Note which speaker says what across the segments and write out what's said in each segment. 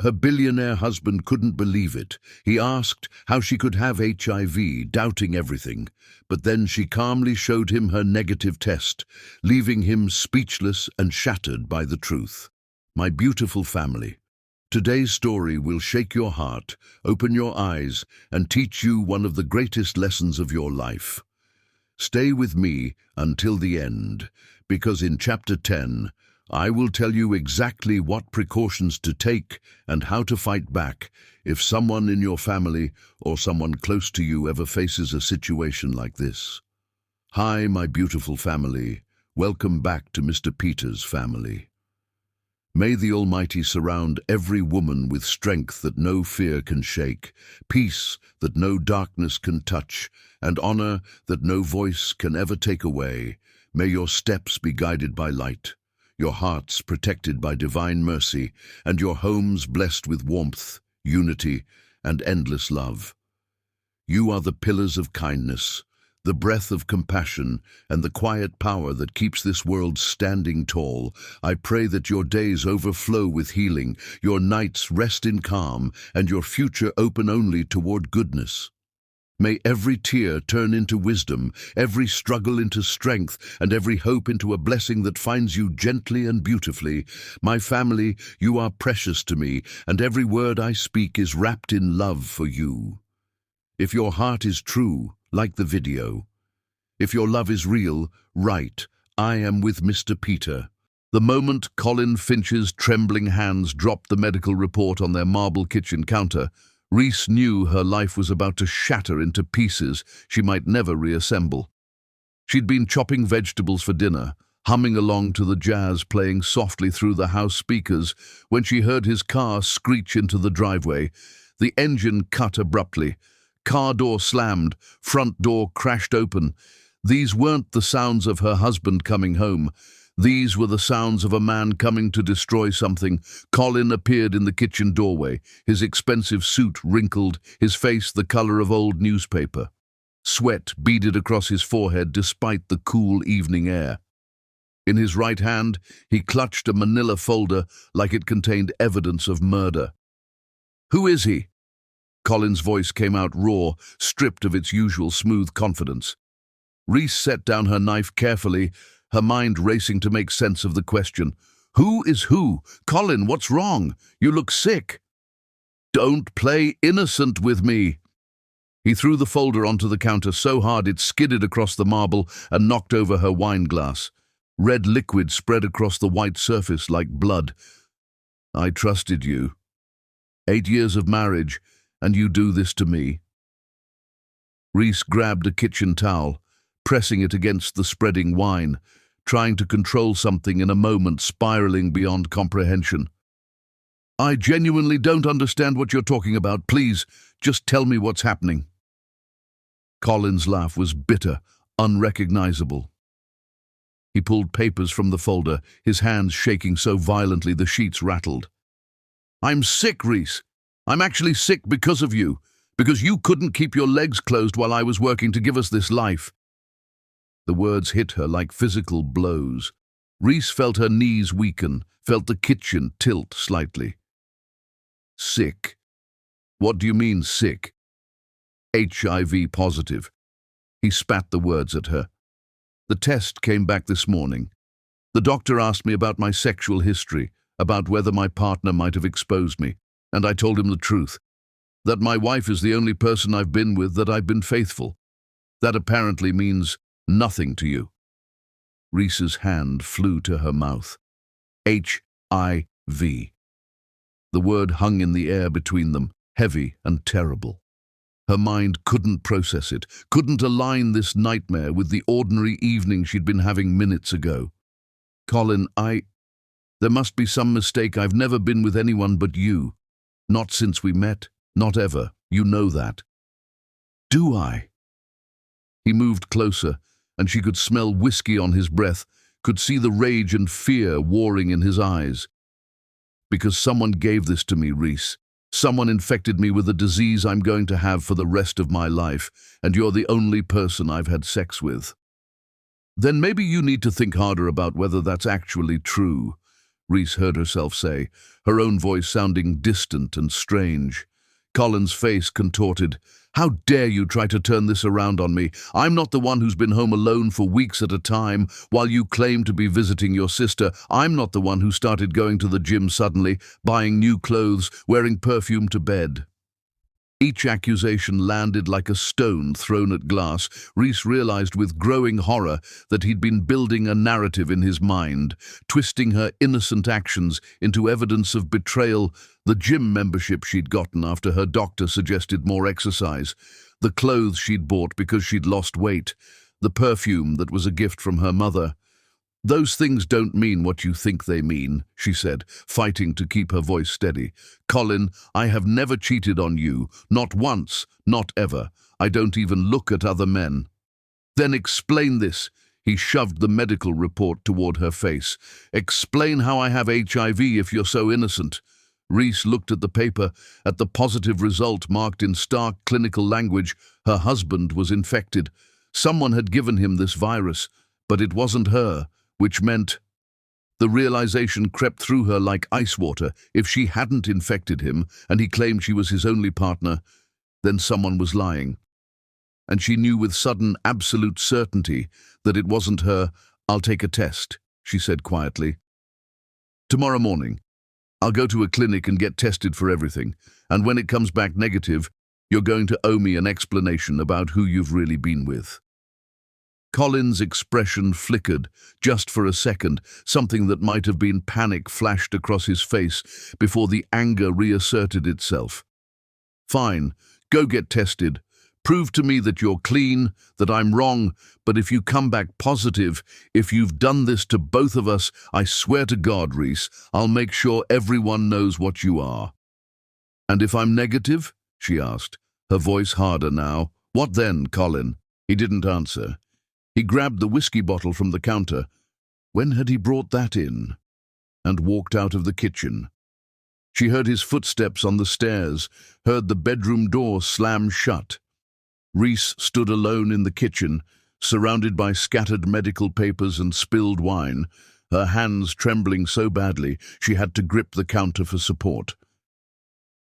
Speaker 1: Her billionaire husband couldn't believe it. He asked how she could have HIV, doubting everything. But then she calmly showed him her negative test, leaving him speechless and shattered by the truth. My beautiful family, today's story will shake your heart, open your eyes, and teach you one of the greatest lessons of your life. Stay with me until the end, because in Chapter 10, I will tell you exactly what precautions to take and how to fight back if someone in your family or someone close to you ever faces a situation like this. Hi, my beautiful family. Welcome back to Mr. Peter's family. May the Almighty surround every woman with strength that no fear can shake, peace that no darkness can touch, and honor that no voice can ever take away. May your steps be guided by light, your hearts protected by divine mercy, and your homes blessed with warmth, unity, and endless love. You are the pillars of kindness, the breath of compassion, and the quiet power that keeps this world standing tall. I pray that your days overflow with healing, your nights rest in calm, and your future open only toward goodness. May every tear turn into wisdom, every struggle into strength, and every hope into a blessing that finds you gently and beautifully. My family, you are precious to me, and every word I speak is wrapped in love for you. If your heart is true, like the video. If your love is real, write, "I am with Mr. Peter." The moment Colin Finch's trembling hands dropped the medical report on their marble kitchen counter, Reese knew her life was about to shatter into pieces she might never reassemble. She'd been chopping vegetables for dinner, humming along to the jazz playing softly through the house speakers, when she heard his car screech into the driveway. The engine cut abruptly. Car door slammed, front door crashed open. These weren't the sounds of her husband coming home. These were the sounds of a man coming to destroy something. Colin appeared in the kitchen doorway, his expensive suit wrinkled, his face the color of old newspaper. Sweat beaded across his forehead despite the cool evening air. In his right hand, he clutched a manila folder like it contained evidence of murder. "Who is he?" Colin's voice came out raw, stripped of its usual smooth confidence. Reese set down her knife carefully, her mind racing to make sense of the question. "Who is who? Colin, what's wrong? You look sick." "Don't play innocent with me." He threw the folder onto the counter so hard it skidded across the marble and knocked over her wine glass. Red liquid spread across the white surface like blood. "I trusted you. 8 years of marriage, and you do this to me." Reese grabbed a kitchen towel, pressing it against the spreading wine, trying to control something in a moment spiraling beyond comprehension. "I genuinely don't understand what you're talking about. Please, just tell me what's happening." Colin's laugh was bitter, unrecognizable. He pulled papers from the folder, his hands shaking so violently the sheets rattled. "I'm sick, Reese. I'm actually sick because of you, because you couldn't keep your legs closed while I was working to give us this life." The words hit her like physical blows. Reese felt her knees weaken, felt the kitchen tilt slightly. "Sick? What do you mean, sick?" "HIV positive." He spat the words at her. "The test came back this morning. The doctor asked me about my sexual history, about whether my partner might have exposed me, and I told him the truth, that my wife is the only person I've been with that I've been faithful. That apparently means nothing to you." Reese's hand flew to her mouth. HIV. The word hung in the air between them, heavy and terrible. Her mind couldn't process it, couldn't align this nightmare with the ordinary evening she'd been having minutes ago. "Colin, there must be some mistake. I've never been with anyone but you. Not since we met, not ever. You know that." "Do I?" He moved closer, and she could smell whiskey on his breath, could see the rage and fear warring in his eyes. "Because someone gave this to me, Reese. Someone infected me with a disease I'm going to have for the rest of my life, and you're the only person I've had sex with." "Then maybe you need to think harder about whether that's actually true." Reese heard herself say, her own voice sounding distant and strange. Colin's face contorted. "How dare you try to turn this around on me? I'm not the one who's been home alone for weeks at a time while you claim to be visiting your sister. I'm not the one who started going to the gym suddenly, buying new clothes, wearing perfume to bed." Each accusation landed like a stone thrown at glass. Reese realized with growing horror that he'd been building a narrative in his mind, twisting her innocent actions into evidence of betrayal. The gym membership she'd gotten after her doctor suggested more exercise, the clothes she'd bought because she'd lost weight, the perfume that was a gift from her mother. "Those things don't mean what you think they mean," she said, fighting to keep her voice steady. "Colin, I have never cheated on you, not once, not ever. I don't even look at other men." "Then explain this." He shoved the medical report toward her face. "Explain how I have HIV if you're so innocent." Reese looked at the paper, at the positive result marked in stark clinical language. Her husband was infected. Someone had given him this virus, but it wasn't her. Which meant the realization crept through her like ice water. If she hadn't infected him, and he claimed she was his only partner, then someone was lying. And she knew with sudden, absolute certainty that it wasn't her. "I'll take a test," she said quietly. "Tomorrow morning. I'll go to a clinic and get tested for everything. And when it comes back negative, you're going to owe me an explanation about who you've really been with." Colin's expression flickered, just for a second. Something that might have been panic flashed across his face before the anger reasserted itself. "Fine, go get tested. Prove to me that you're clean, that I'm wrong, but if you come back positive, if you've done this to both of us, I swear to God, Reese, I'll make sure everyone knows what you are." "And if I'm negative?" she asked, her voice harder now. "What then, Colin?" He didn't answer. He grabbed the whiskey bottle from the counter. When had he brought that in? And walked out of the kitchen. She heard his footsteps on the stairs, heard the bedroom door slam shut. Reese stood alone in the kitchen, surrounded by scattered medical papers and spilled wine, her hands trembling so badly she had to grip the counter for support.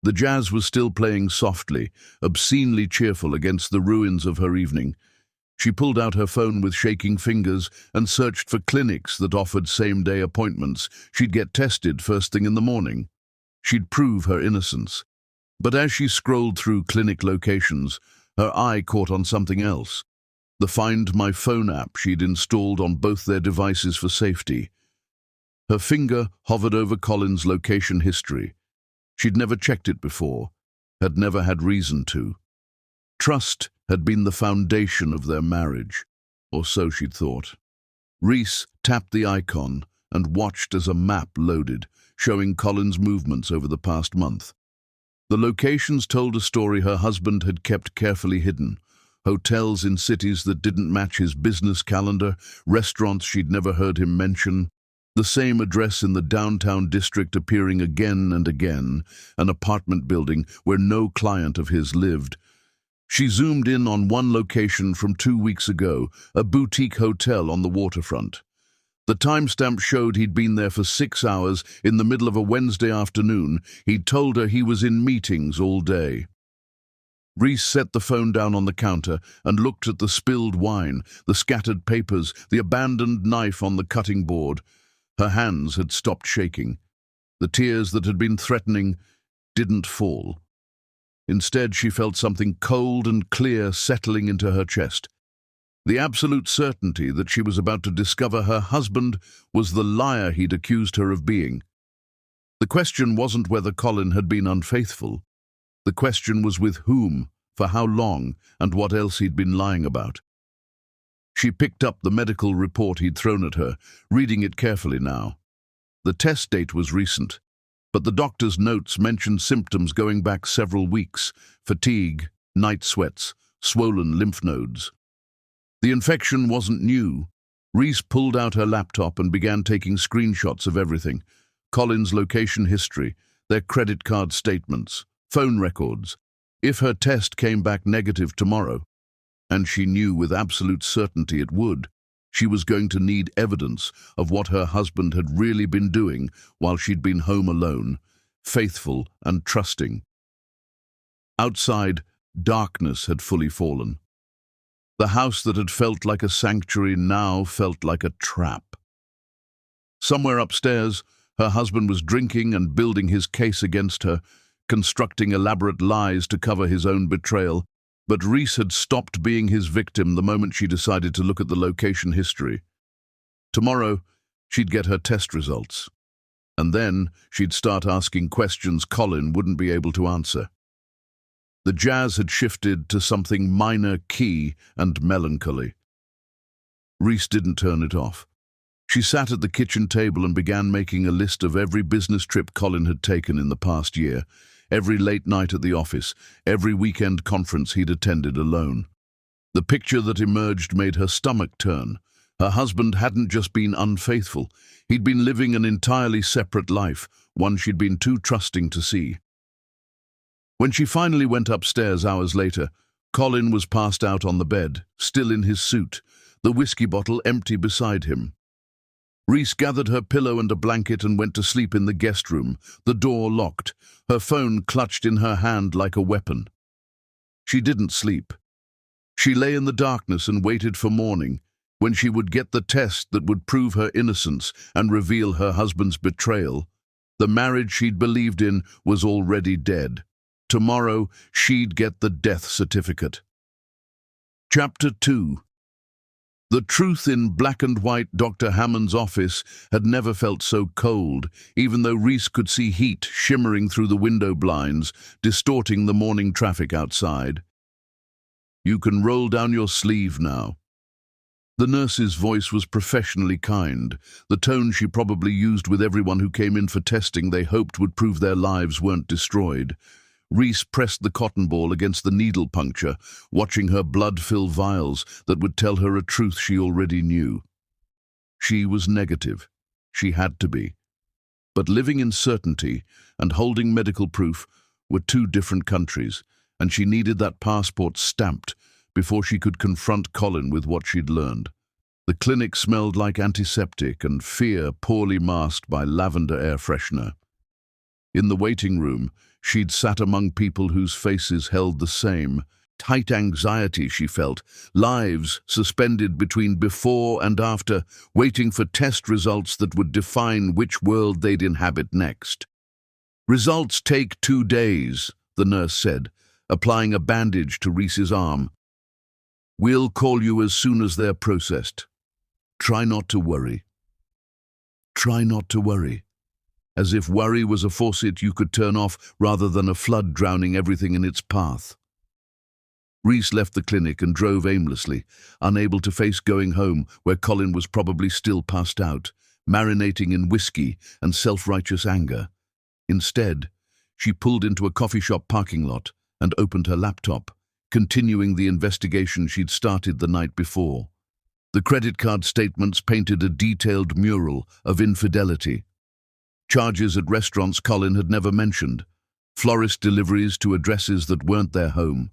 Speaker 1: The jazz was still playing softly, obscenely cheerful against the ruins of her evening. She pulled out her phone with shaking fingers and searched for clinics that offered same-day appointments. She'd get tested first thing in the morning. She'd prove her innocence. But as she scrolled through clinic locations, her eye caught on something else. The Find My Phone app she'd installed on both their devices for safety. Her finger hovered over Colin's location history. She'd never checked it before, had never had reason to. Trust had been the foundation of their marriage, or so she'd thought. Reese tapped the icon and watched as a map loaded, showing Colin's movements over the past month. The locations told a story her husband had kept carefully hidden. Hotels in cities that didn't match his business calendar, restaurants she'd never heard him mention, the same address in the downtown district appearing again and again, an apartment building where no client of his lived. She zoomed in on one location from 2 weeks ago, a boutique hotel on the waterfront. The timestamp showed he'd been there for 6 hours in the middle of a Wednesday afternoon. He'd told her he was in meetings all day. Reese set the phone down on the counter and looked at the spilled wine, the scattered papers, the abandoned knife on the cutting board. Her hands had stopped shaking. The tears that had been threatening didn't fall. Instead, she felt something cold and clear settling into her chest. The absolute certainty that she was about to discover her husband was the liar he'd accused her of being. The question wasn't whether Colin had been unfaithful. The question was with whom, for how long, and what else he'd been lying about. She picked up the medical report he'd thrown at her, reading it carefully now. The test date was recent, but the doctor's notes mentioned symptoms going back several weeks: fatigue, night sweats, swollen lymph nodes. The infection wasn't new. Reese pulled out her laptop and began taking screenshots of everything: Colin's location history, their credit card statements, phone records. If her test came back negative tomorrow, and she knew with absolute certainty it would, She was going to need evidence of what her husband had really been doing while she'd been home alone, faithful and trusting. Outside, darkness had fully fallen. The house that had felt like a sanctuary now felt like a trap. Somewhere upstairs, her husband was drinking and building his case against her, constructing elaborate lies to cover his own betrayal. But Reese had stopped being his victim the moment she decided to look at the location history. Tomorrow, she'd get her test results. And then she'd start asking questions Colin wouldn't be able to answer. The jazz had shifted to something minor, key, and melancholy. Reese didn't turn it off. She sat at the kitchen table and began making a list of every business trip Colin had taken in the past year, every late night at the office, every weekend conference he'd attended alone. The picture that emerged made her stomach turn. Her husband hadn't just been unfaithful. He'd been living an entirely separate life, one she'd been too trusting to see. When she finally went upstairs hours later, Colin was passed out on the bed, still in his suit, the whiskey bottle empty beside him. Reese gathered her pillow and a blanket and went to sleep in the guest room, the door locked, her phone clutched in her hand like a weapon. She didn't sleep. She lay in the darkness and waited for morning, when she would get the test that would prove her innocence and reveal her husband's betrayal. The marriage she'd believed in was already dead. Tomorrow, she'd get the death certificate. Chapter 2. The truth in black and white Dr. Hammond's office had never felt so cold, even though Reese could see heat shimmering through the window blinds, distorting the morning traffic outside. "You can roll down your sleeve now." The nurse's voice was professionally kind, the tone she probably used with everyone who came in for testing they hoped would prove their lives weren't destroyed. Reese pressed the cotton ball against the needle puncture, watching her blood fill vials that would tell her a truth she already knew. She was negative. She had to be. But living in certainty and holding medical proof were two different countries, and she needed that passport stamped before she could confront Colin with what she'd learned. The clinic smelled like antiseptic and fear poorly masked by lavender air freshener. In the waiting room, she'd sat among people whose faces held the same tight anxiety she felt, lives suspended between before and after, waiting for test results that would define which world they'd inhabit next. "Results take 2 days, the nurse said, applying a bandage to Reese's arm. "We'll call you as soon as they're processed. Try not to worry." Try not to worry. As if worry was a faucet you could turn off rather than a flood drowning everything in its path. Reese left the clinic and drove aimlessly, unable to face going home where Colin was probably still passed out, marinating in whiskey and self-righteous anger. Instead, she pulled into a coffee shop parking lot and opened her laptop, continuing the investigation she'd started the night before. The credit card statements painted a detailed mural of infidelity. Charges at restaurants Colin had never mentioned, florist deliveries to addresses that weren't their home,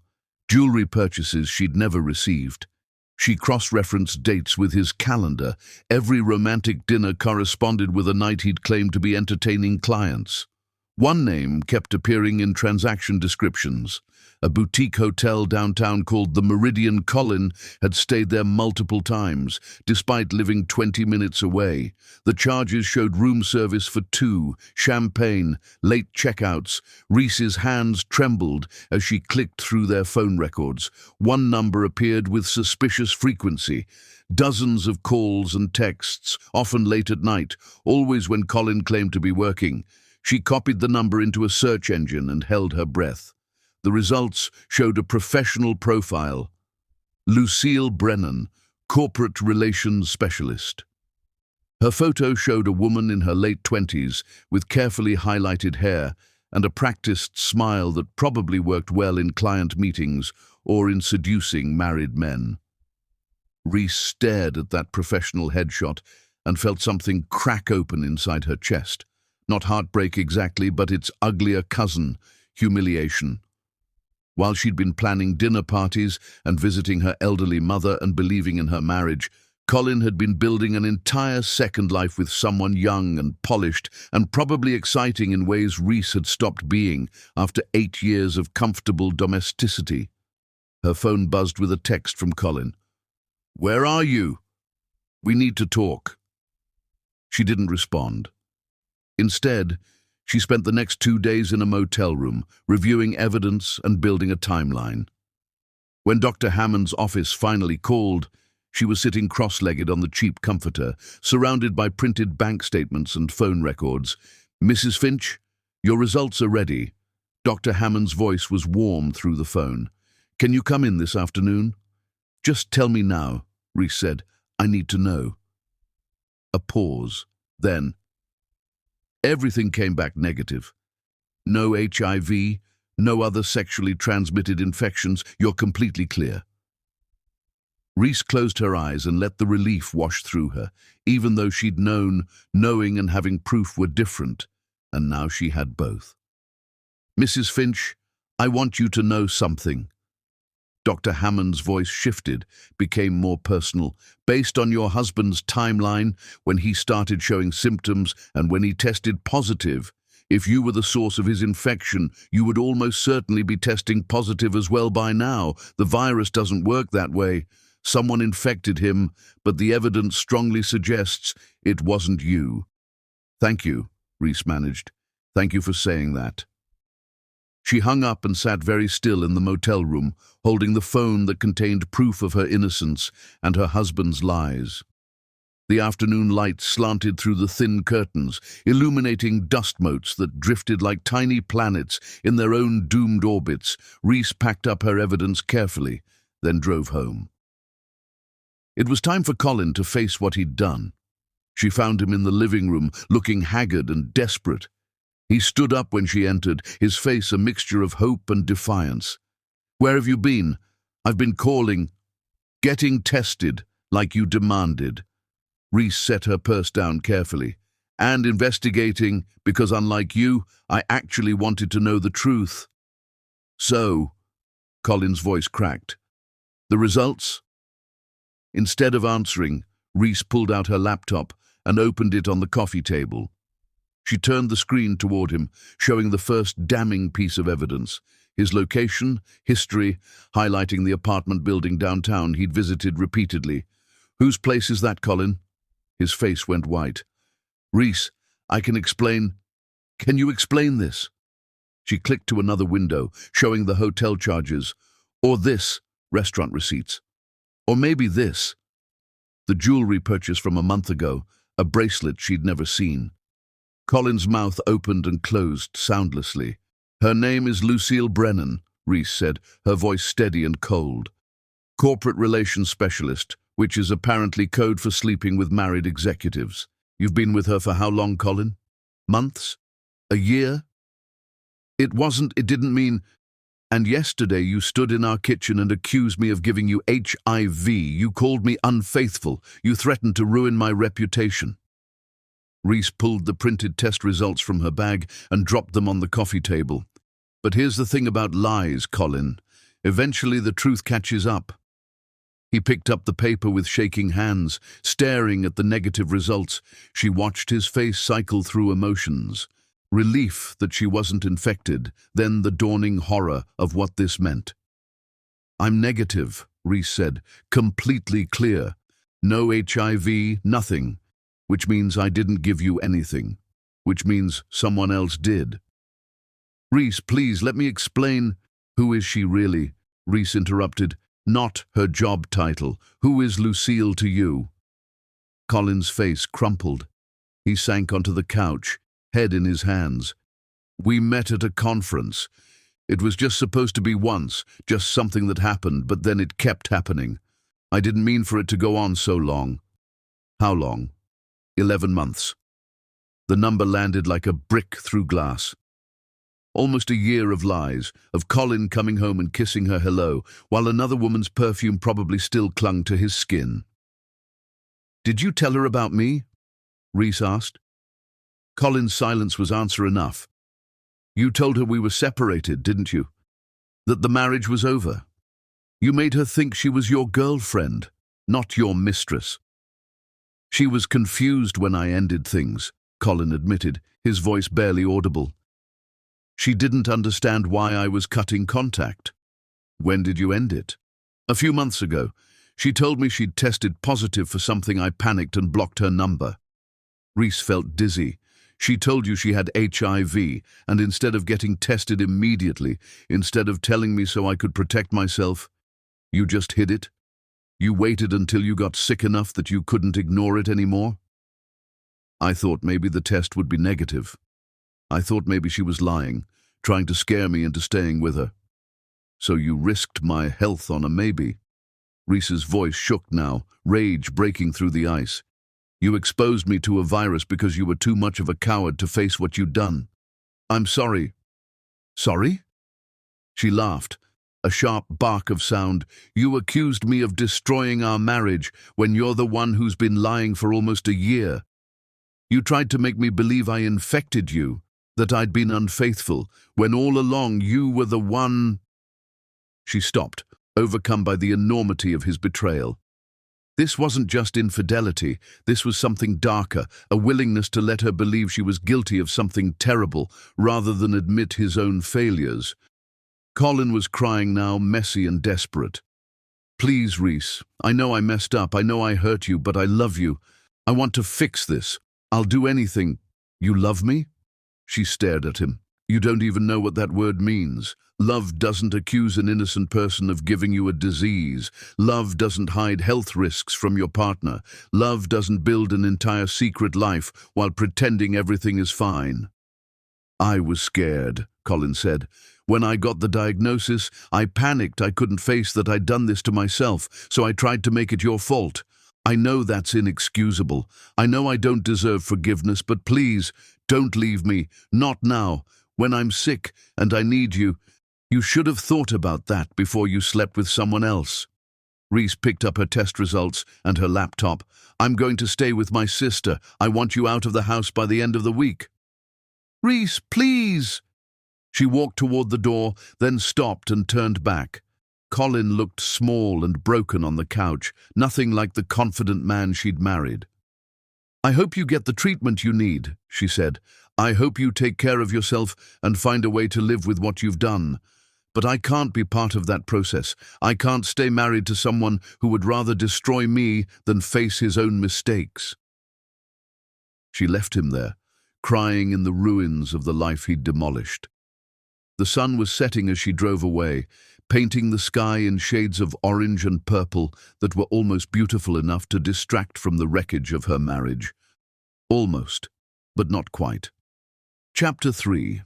Speaker 1: jewelry purchases she'd never received. She cross-referenced dates with his calendar. Every romantic dinner corresponded with a night he'd claimed to be entertaining clients. One name kept appearing in transaction descriptions. A boutique hotel downtown called the Meridian. Colin had stayed there multiple times, despite living 20 minutes away. The charges showed room service for 2, champagne, late checkouts. Reese's hands trembled as she clicked through their phone records. One number appeared with suspicious frequency. Dozens of calls and texts, often late at night, always when Colin claimed to be working. She copied the number into a search engine and held her breath. The results showed a professional profile. Lucille Brennan, corporate relations specialist. Her photo showed a woman in her late 20s with carefully highlighted hair and a practiced smile that probably worked well in client meetings or in seducing married men. Reese stared at that professional headshot and felt something crack open inside her chest. Not heartbreak exactly, but its uglier cousin, humiliation. While she'd been planning dinner parties and visiting her elderly mother and believing in her marriage, Colin had been building an entire second life with someone young and polished and probably exciting in ways Reese had stopped being after 8 years of comfortable domesticity. Her phone buzzed with a text from Colin. "Where are you? We need to talk." She didn't respond. Instead, she spent the next 2 days in a motel room, reviewing evidence and building a timeline. When Dr. Hammond's office finally called, she was sitting cross-legged on the cheap comforter, surrounded by printed bank statements and phone records. "Mrs. Finch, your results are ready." Dr. Hammond's voice was warm through the phone. "Can you come in this afternoon?" "Just tell me now," Reese said. "I need to know." A pause. Then, everything came back negative. "No HIV, no other sexually transmitted infections. You're completely clear." Reese closed her eyes and let the relief wash through her, even though she'd known, knowing and having proof were different, and now she had both. "Mrs. Finch, I want you to know something." Dr. Hammond's voice shifted, became more personal. "Based on your husband's timeline, when he started showing symptoms and when he tested positive, if you were the source of his infection, you would almost certainly be testing positive as well by now. The virus doesn't work that way. Someone infected him, but the evidence strongly suggests it wasn't you." "Thank you," Reese managed. "Thank you for saying that." She hung up and sat very still in the motel room, holding the phone that contained proof of her innocence and her husband's lies. The afternoon light slanted through the thin curtains, illuminating dust motes that drifted like tiny planets in their own doomed orbits. Reese packed up her evidence carefully, then drove home. It was time for Colin to face what he'd done. She found him in the living room, looking haggard and desperate. He stood up when she entered, his face a mixture of hope and defiance. "Where have you been?" "I've been calling." "Getting tested, like you demanded." Reese set her purse down carefully. "And investigating, because unlike you, I actually wanted to know the truth." "So," Colin's voice cracked. "The results?" Instead of answering, Reese pulled out her laptop and opened it on the coffee table. She turned the screen toward him, showing the first damning piece of evidence. His location, history, highlighting the apartment building downtown he'd visited repeatedly. "Whose place is that, Colin?" His face went white. "Reese, I can explain." "Can you explain this?" She clicked to another window, showing the hotel charges. "Or this, restaurant receipts. Or maybe this." The jewelry purchase from a month ago, a bracelet she'd never seen. Colin's mouth opened and closed soundlessly. "Her name is Lucille Brennan," Reese said, her voice steady and cold. "Corporate relations specialist, which is apparently code for sleeping with married executives. You've been with her for how long, Colin? Months? A year?" It didn't mean... "And yesterday you stood in our kitchen and accused me of giving you HIV. You called me unfaithful. You threatened to ruin my reputation." Reese pulled the printed test results from her bag and dropped them on the coffee table. "But here's the thing about lies, Colin. Eventually the truth catches up." He picked up the paper with shaking hands, staring at the negative results. She watched his face cycle through emotions. Relief that she wasn't infected, then the dawning horror of what this meant. "I'm negative," Reese said, "completely clear. No HIV, nothing. Which means I didn't give you anything. Which means someone else did." "Reese, please, let me explain." "Who is she really?" Reese interrupted. "Not her job title. Who is Lucille to you?" Colin's face crumpled. He sank onto the couch, head in his hands. "We met at a conference. It was just supposed to be once, just something that happened, but then it kept happening. I didn't mean for it to go on so long." "How long?" 11 months. The number landed like a brick through glass. Almost a year of lies, of Colin coming home and kissing her hello, while another woman's perfume probably still clung to his skin. "Did you tell her about me?" Reese asked. Colin's silence was answer enough. "You told her we were separated, didn't you? That the marriage was over. You made her think she was your girlfriend, not your mistress." She was confused when I ended things, Colin admitted, his voice barely audible. She didn't understand why I was cutting contact. When did you end it? A few months ago. She told me she'd tested positive for something. I panicked and blocked her number. Reese felt dizzy. She told you she had HIV, and instead of getting tested immediately, instead of telling me so I could protect myself, you just hid it? You waited until you got sick enough that you couldn't ignore it anymore? I thought maybe the test would be negative. I thought maybe she was lying, trying to scare me into staying with her. So you risked my health on a maybe. Reese's voice shook now, rage breaking through the ice. You exposed me to a virus because you were too much of a coward to face what you'd done. I'm sorry. Sorry? She laughed, a sharp bark of sound. You accused me of destroying our marriage when you're the one who's been lying for almost a year. You tried to make me believe I infected you, that I'd been unfaithful, when all along you were the one. She stopped, overcome by the enormity of his betrayal. This wasn't just infidelity, this was something darker, a willingness to let her believe she was guilty of something terrible, rather than admit his own failures. Colin was crying now, messy and desperate. Please, Reese, I know I messed up, I know I hurt you, but I love you. I want to fix this. I'll do anything. You love me? She stared at him. You don't even know what that word means. Love doesn't accuse an innocent person of giving you a disease. Love doesn't hide health risks from your partner. Love doesn't build an entire secret life while pretending everything is fine. I was scared, Colin said. When I got the diagnosis, I panicked. I couldn't face that I'd done this to myself, so I tried to make it your fault. I know that's inexcusable. I know I don't deserve forgiveness, but please, don't leave me. Not now. When I'm sick and I need you. You should have thought about that before you slept with someone else. Reese picked up her test results and her laptop. I'm going to stay with my sister. I want you out of the house by the end of the week. Reese, please. She walked toward the door, then stopped and turned back. Colin looked small and broken on the couch, nothing like the confident man she'd married. I hope you get the treatment you need, she said. I hope you take care of yourself and find a way to live with what you've done. But I can't be part of that process. I can't stay married to someone who would rather destroy me than face his own mistakes. She left him there, crying in the ruins of the life he'd demolished. The sun was setting as she drove away, painting the sky in shades of orange and purple that were almost beautiful enough to distract from the wreckage of her marriage. Almost, but not quite. Chapter 3.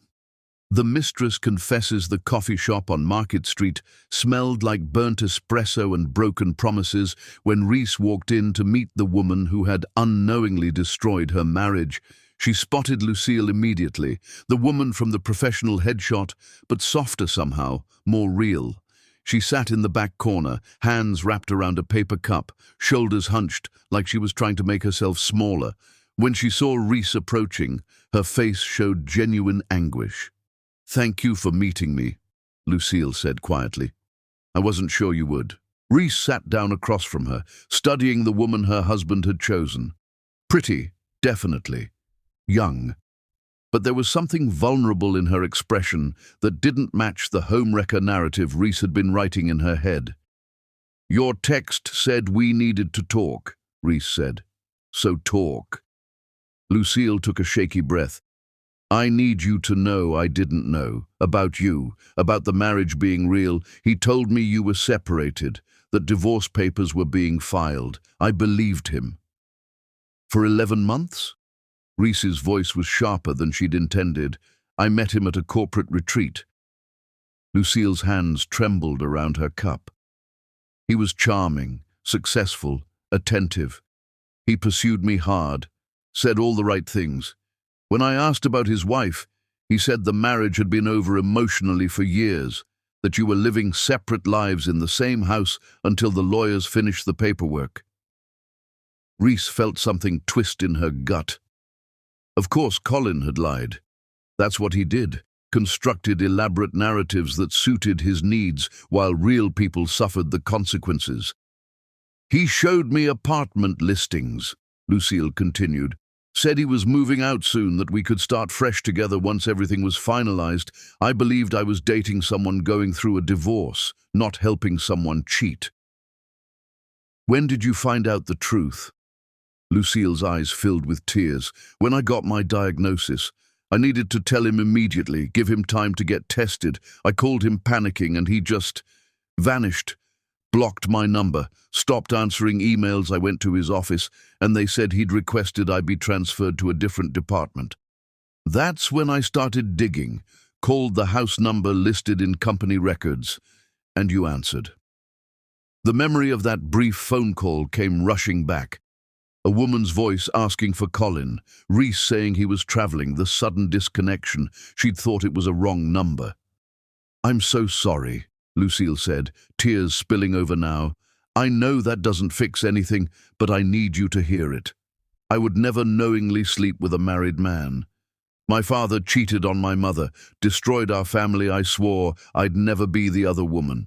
Speaker 1: The mistress confesses the coffee shop on Market Street smelled like burnt espresso and broken promises when Reese walked in to meet the woman who had unknowingly destroyed her marriage. She spotted Lucille immediately, the woman from the professional headshot, but softer somehow, more real. She sat in the back corner, hands wrapped around a paper cup, shoulders hunched like she was trying to make herself smaller. When she saw Reese approaching, her face showed genuine anguish. Thank you for meeting me, Lucille said quietly. I wasn't sure you would. Reese sat down across from her, studying the woman her husband had chosen. Pretty, definitely. Young. But there was something vulnerable in her expression that didn't match the homewrecker narrative Reese had been writing in her head. Your text said we needed to talk, Reese said. So talk. Lucille took a shaky breath. I need you to know I didn't know. About you, about the marriage being real. He told me you were separated, that divorce papers were being filed. I believed him. For 11 months? Reese's voice was sharper than she'd intended. I met him at a corporate retreat. Lucille's hands trembled around her cup. He was charming, successful, attentive. He pursued me hard, said all the right things. When I asked about his wife, he said the marriage had been over emotionally for years, that you were living separate lives in the same house until the lawyers finished the paperwork. Reese felt something twist in her gut. Of course, Colin had lied. That's what he did, constructed elaborate narratives that suited his needs while real people suffered the consequences. He showed me apartment listings, Lucille continued. Said he was moving out soon, that we could start fresh together once everything was finalized. I believed I was dating someone going through a divorce, not helping someone cheat. When did you find out the truth? Lucille's eyes filled with tears. When I got my diagnosis. I needed to tell him immediately, give him time to get tested. I called him panicking and he just vanished. Blocked my number, stopped answering emails. I went to his office and they said he'd requested I be transferred to a different department. That's when I started digging, called the house number listed in company records, and you answered. The memory of that brief phone call came rushing back. A woman's voice asking for Colin, Reese saying he was traveling, the sudden disconnection. She'd thought it was a wrong number. I'm so sorry, Lucille said, tears spilling over now. I know that doesn't fix anything, but I need you to hear it. I would never knowingly sleep with a married man. My father cheated on my mother, destroyed our family. I swore I'd never be the other woman.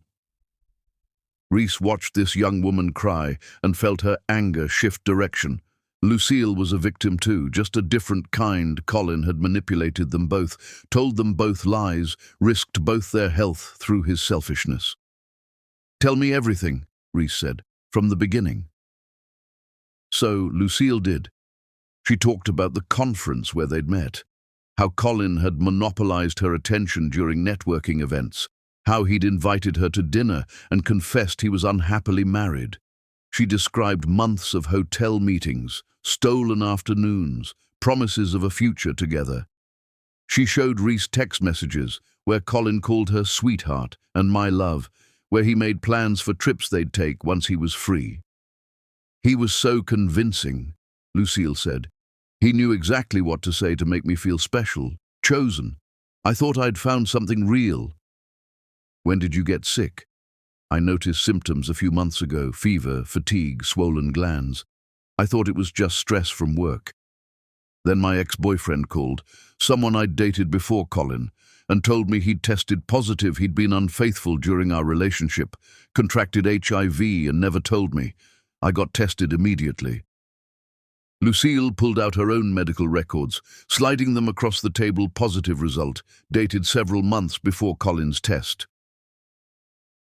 Speaker 1: Reese watched this young woman cry and felt her anger shift direction. Lucille was a victim too, just a different kind. Colin had manipulated them both, told them both lies, risked both their health through his selfishness. Tell me everything, Reese said, from the beginning. So Lucille did. She talked about the conference where they'd met, how Colin had monopolized her attention during networking events, how he'd invited her to dinner and confessed he was unhappily married. She described months of hotel meetings, stolen afternoons, promises of a future together. She showed Reese text messages where Colin called her sweetheart and my love, where he made plans for trips they'd take once he was free. He was so convincing, Lucille said. He knew exactly what to say to make me feel special, chosen. I thought I'd found something real. When did you get sick? I noticed symptoms a few months ago, fever, fatigue, swollen glands. I thought it was just stress from work. Then my ex-boyfriend called, someone I'd dated before Colin, and told me he'd tested positive. He'd been unfaithful during our relationship, contracted HIV and never told me. I got tested immediately. Lucille pulled out her own medical records, sliding them across the table. Positive result, dated several months before Colin's test.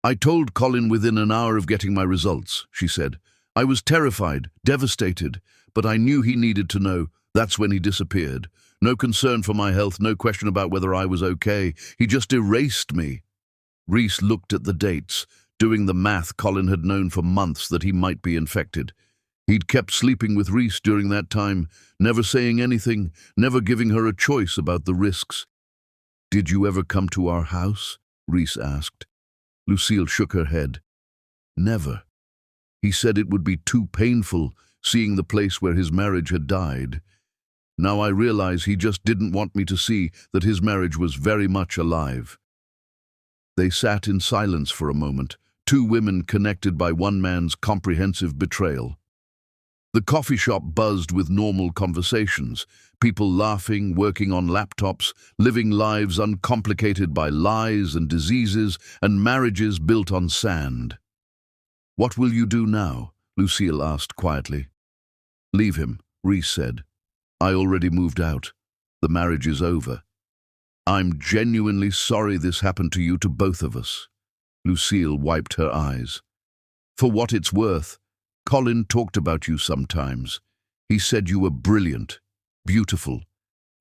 Speaker 1: I told Colin within an hour of getting my results, she said. I was terrified, devastated, but I knew he needed to know. That's when he disappeared. No concern for my health, no question about whether I was okay. He just erased me. Reese looked at the dates, doing the math. Colin had known for months that he might be infected. He'd kept sleeping with Reese during that time, never saying anything, never giving her a choice about the risks. Did you ever come to our house? Reese asked. Lucille shook her head. Never. He said it would be too painful, seeing the place where his marriage had died. Now I realize he just didn't want me to see that his marriage was very much alive. They sat in silence for a moment, two women connected by one man's comprehensive betrayal. The coffee shop buzzed with normal conversations, people laughing, working on laptops, living lives uncomplicated by lies and diseases and marriages built on sand. What will you do now? Lucille asked quietly. Leave him, Reese said. I already moved out. The marriage is over. I'm genuinely sorry this happened to you, to both of us. Lucille wiped her eyes. For what it's worth, Colin talked about you sometimes. He said you were brilliant, beautiful,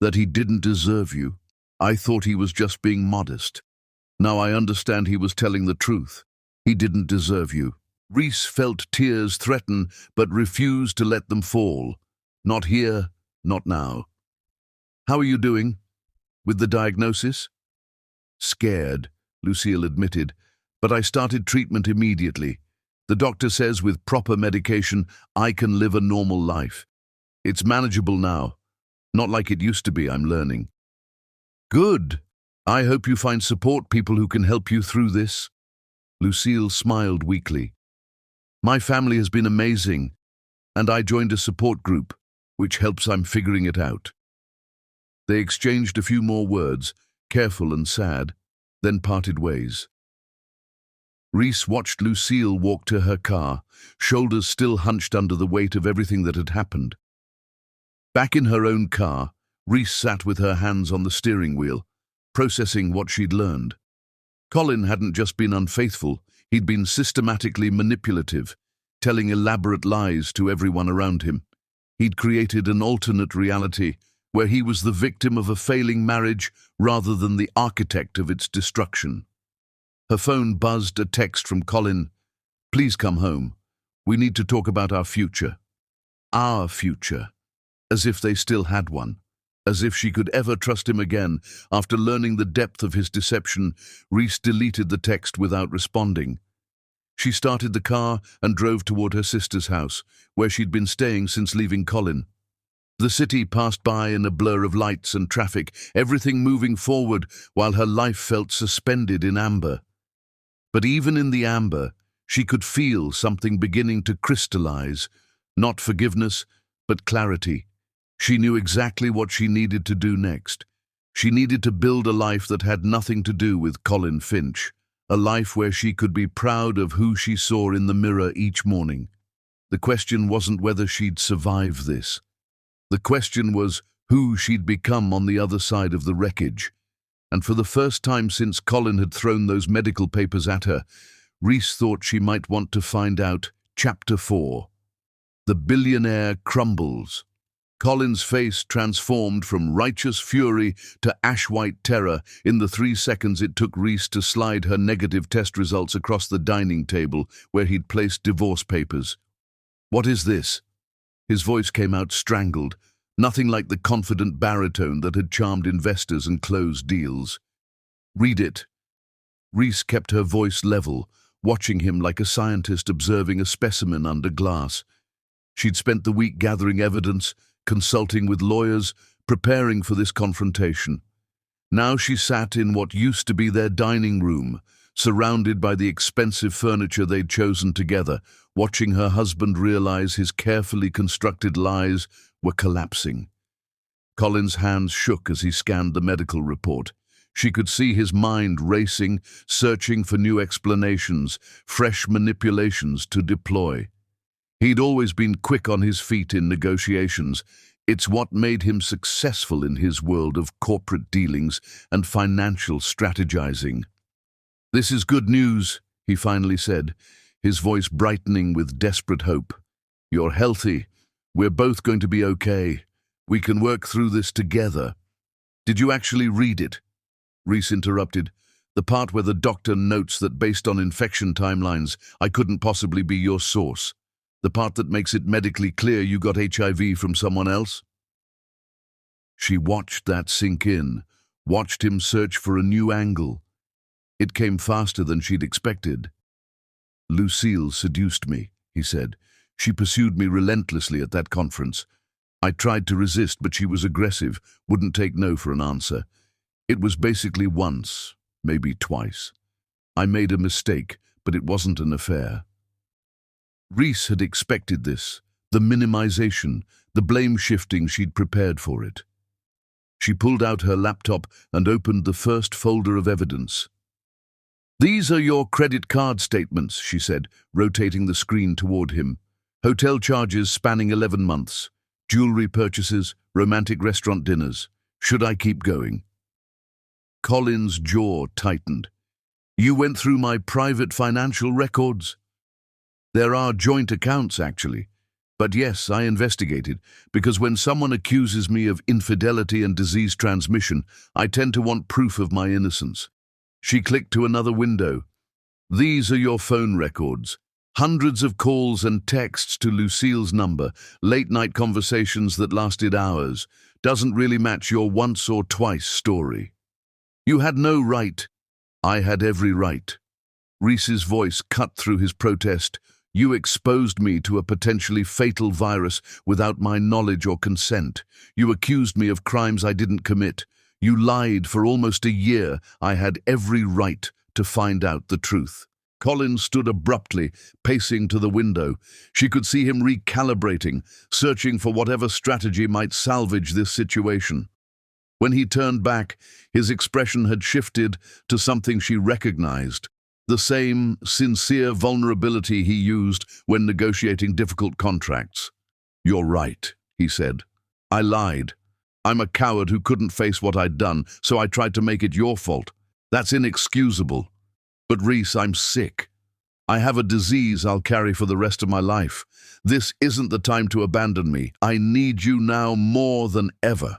Speaker 1: that he didn't deserve you. I thought he was just being modest. Now I understand he was telling the truth. He didn't deserve you. Reese felt tears threaten, but refused to let them fall. Not here, not now. How are you doing? With the diagnosis? Scared, Lucille admitted, but I started treatment immediately. The doctor says with proper medication, I can live a normal life. It's manageable now. Not like it used to be, I'm learning. Good. I hope you find support, people who can help you through this. Lucille smiled weakly. My family has been amazing, and I joined a support group, which helps. I'm figuring it out. They exchanged a few more words, careful and sad, then parted ways. Reese watched Lucille walk to her car, shoulders still hunched under the weight of everything that had happened. Back in her own car, Reese sat with her hands on the steering wheel, processing what she'd learned. Colin hadn't just been unfaithful, he'd been systematically manipulative, telling elaborate lies to everyone around him. He'd created an alternate reality where he was the victim of a failing marriage rather than the architect of its destruction. Her phone buzzed a text from Colin. "Please come home. We need to talk about our future." Our future. As if they still had one. As if she could ever trust him again. After learning the depth of his deception, Reese deleted the text without responding. She started the car and drove toward her sister's house, where she'd been staying since leaving Colin. The city passed by in a blur of lights and traffic, everything moving forward while her life felt suspended in amber. But even in the amber, she could feel something beginning to crystallize, not forgiveness, but clarity. She knew exactly what she needed to do next. She needed to build a life that had nothing to do with Colin Finch, a life where she could be proud of who she saw in the mirror each morning. The question wasn't whether she'd survive this. The question was who she'd become on the other side of the wreckage. And for the first time since Colin had thrown those medical papers at her, Reese thought she might want to find out. Chapter 4. The Billionaire crumbles. Colin's face transformed from righteous fury to ash-white terror in the 3 seconds it took Reese to slide her negative test results across the dining table where he'd placed divorce papers. "What is this?" His voice came out strangled, nothing like the confident baritone that had charmed investors and closed deals. "Read it." Reese kept her voice level, watching him like a scientist observing a specimen under glass. She'd spent the week gathering evidence, consulting with lawyers, preparing for this confrontation. Now she sat in what used to be their dining room, surrounded by the expensive furniture they'd chosen together, watching her husband realize his carefully constructed lies were collapsing. Colin's hands shook as he scanned the medical report. She could see his mind racing, searching for new explanations, fresh manipulations to deploy. He'd always been quick on his feet in negotiations. It's what made him successful in his world of corporate dealings and financial strategizing. "This is good news," he finally said, his voice brightening with desperate hope. "You're healthy. We're both going to be okay. We can work through this together." "Did you actually read it?" Reese interrupted. "The part where the doctor notes that based on infection timelines, I couldn't possibly be your source. The part that makes it medically clear you got HIV from someone else?" She watched that sink in, watched him search for a new angle. It came faster than she'd expected. "Lucille seduced me," he said. "She pursued me relentlessly at that conference. I tried to resist, but she was aggressive, wouldn't take no for an answer. It was basically once, maybe twice. I made a mistake, but it wasn't an affair." Reese had expected this, the minimization, the blame-shifting she'd prepared for it. She pulled out her laptop and opened the first folder of evidence. "These are your credit card statements," she said, rotating the screen toward him. "Hotel charges spanning 11 months, jewelry purchases, romantic restaurant dinners. Should I keep going?" Colin's jaw tightened. "You went through my private financial records?" "There are joint accounts, actually. But yes, I investigated, because when someone accuses me of infidelity and disease transmission, I tend to want proof of my innocence." She clicked to another window. "These are your phone records. Hundreds of calls and texts to Lucille's number, late-night conversations that lasted hours. Doesn't really match your once or twice story." "You had no right." "I had every right." Reese's voice cut through his protest. "You exposed me to a potentially fatal virus without my knowledge or consent. You accused me of crimes I didn't commit. You lied for almost a year. I had every right to find out the truth." Colin stood abruptly, pacing to the window. She could see him recalibrating, searching for whatever strategy might salvage this situation. When he turned back, his expression had shifted to something she recognized. The same sincere vulnerability he used when negotiating difficult contracts. "You're right," he said. I lied. I'm a coward who couldn't face what I'd done, so I tried to make it your fault. That's inexcusable. But Reese, I'm sick. I have a disease I'll carry for the rest of my life. This isn't the time to abandon me. I need you now more than ever.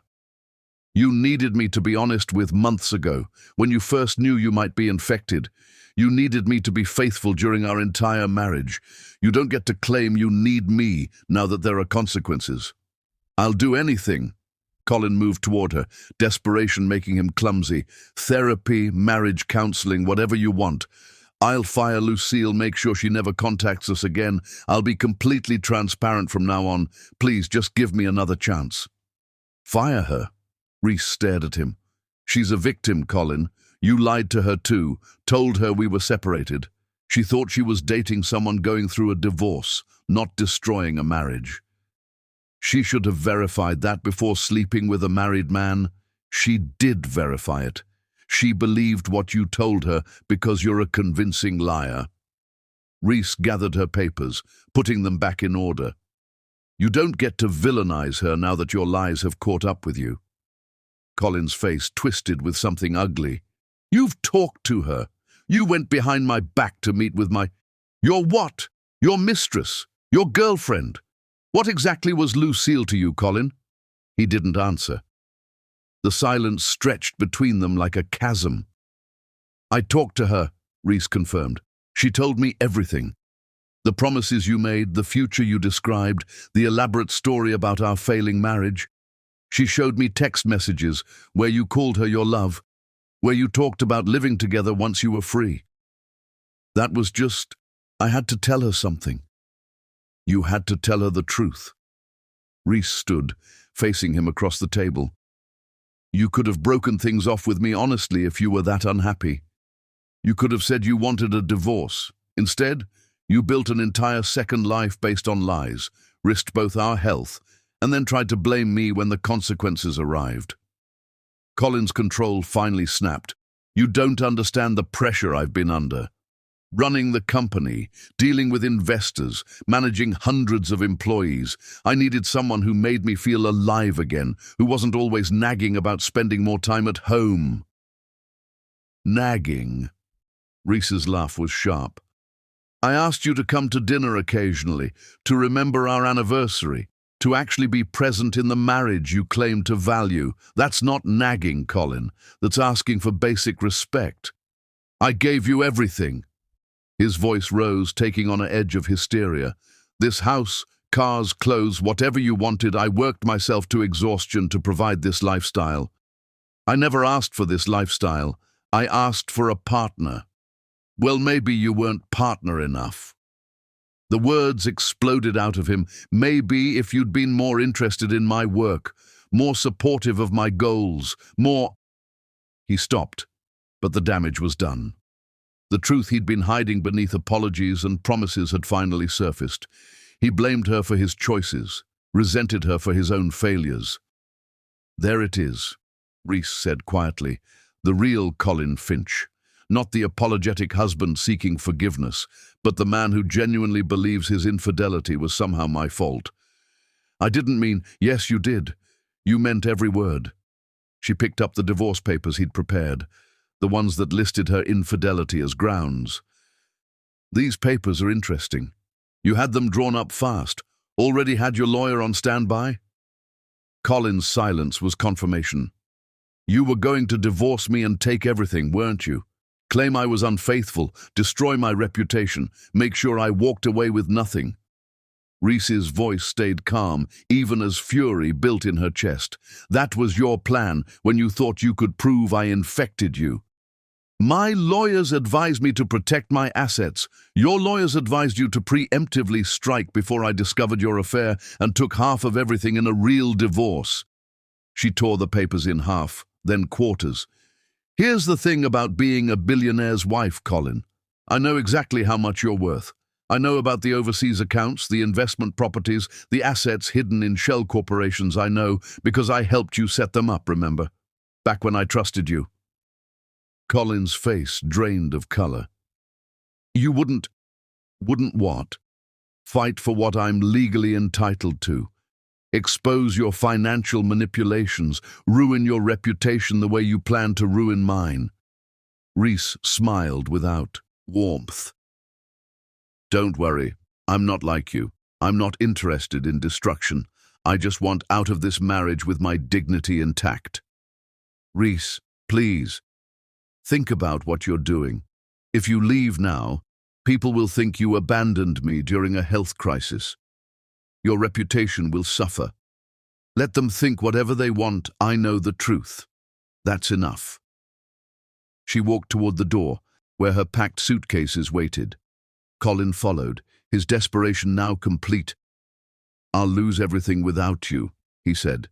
Speaker 1: You needed me to be honest with months ago, when you first knew you might be infected. You needed me to be faithful during our entire marriage. You don't get to claim you need me now that there are consequences. I'll do anything. Colin moved toward her, desperation making him clumsy. Therapy, marriage counseling, whatever you want. I'll fire Lucille, make sure she never contacts us again. I'll be completely transparent from now on. Please, just give me another chance. Fire her? Reese stared at him. She's a victim, Colin. You lied to her too, told her we were separated. She thought she was dating someone going through a divorce, not destroying a marriage. She should have verified that before sleeping with a married man. She did verify it. She believed what you told her because you're a convincing liar. Reese gathered her papers, putting them back in order. You don't get to villainize her now that your lies have caught up with you. Colin's face twisted with something ugly. You've talked to her. You went behind my back to meet with my... Your what? Your mistress? Your girlfriend? What exactly was Lucille to you, Colin? He didn't answer. The silence stretched between them like a chasm. I talked to her, Reese confirmed. She told me everything. The promises you made, the future you described, the elaborate story about our failing marriage. She showed me text messages where you called her your love, where you talked about living together once you were free. That was just, I had to tell her something. You had to tell her the truth. Reese stood, facing him across the table. You could have broken things off with me honestly if you were that unhappy. You could have said you wanted a divorce. Instead, you built an entire second life based on lies, risked both our health, and then tried to blame me when the consequences arrived. Colin's control finally snapped. You don't understand the pressure I've been under. Running the company, dealing with investors, managing hundreds of employees. I needed someone who made me feel alive again, who wasn't always nagging about spending more time at home. Nagging. Reese's laugh was sharp. I asked you to come to dinner occasionally, to remember our anniversary, to actually be present in the marriage you claim to value. That's not nagging, Colin. That's asking for basic respect. I gave you everything. His voice rose, taking on an edge of hysteria. This house, cars, clothes, whatever you wanted, I worked myself to exhaustion to provide this lifestyle. I never asked for this lifestyle. I asked for a partner. Well, maybe you weren't partner enough. The words exploded out of him. Maybe if you'd been more interested in my work, more supportive of my goals, more... He stopped, but the damage was done. The truth he'd been hiding beneath apologies and promises had finally surfaced. He blamed her for his choices, resented her for his own failures. There it is, Reese said quietly, the real Colin Finch. Not the apologetic husband seeking forgiveness, but the man who genuinely believes his infidelity was somehow my fault. I didn't mean, yes, you did. You meant every word. She picked up the divorce papers he'd prepared, the ones that listed her infidelity as grounds. These papers are interesting. You had them drawn up fast. Already had your lawyer on standby? Colin's silence was confirmation. You were going to divorce me and take everything, weren't you? Claim I was unfaithful, destroy my reputation, make sure I walked away with nothing. Reese's voice stayed calm, even as fury built in her chest. That was your plan when you thought you could prove I infected you. My lawyers advised me to protect my assets. Your lawyers advised you to preemptively strike before I discovered your affair and took half of everything in a real divorce. She tore the papers in half, then quarters. Here's the thing about being a billionaire's wife, Colin. I know exactly how much you're worth. I know about the overseas accounts, the investment properties, the assets hidden in shell corporations. I know because I helped you set them up, remember? Back when I trusted you. Colin's face drained of color. You wouldn't what? Fight for what I'm legally entitled to. expose your financial manipulations, ruin your reputation the way you plan to ruin mine. Reese smiled without warmth. Don't worry, I'm not like you. I'm not interested in destruction. I just want out of this marriage with my dignity intact. Reese, please, think about what you're doing. If you leave now, people will think you abandoned me during a health crisis. Your reputation will suffer. Let them think whatever they want. I know the truth. That's enough. She walked toward the door, where her packed suitcases waited. Colin followed, his desperation now complete. I'll lose everything without you, he said.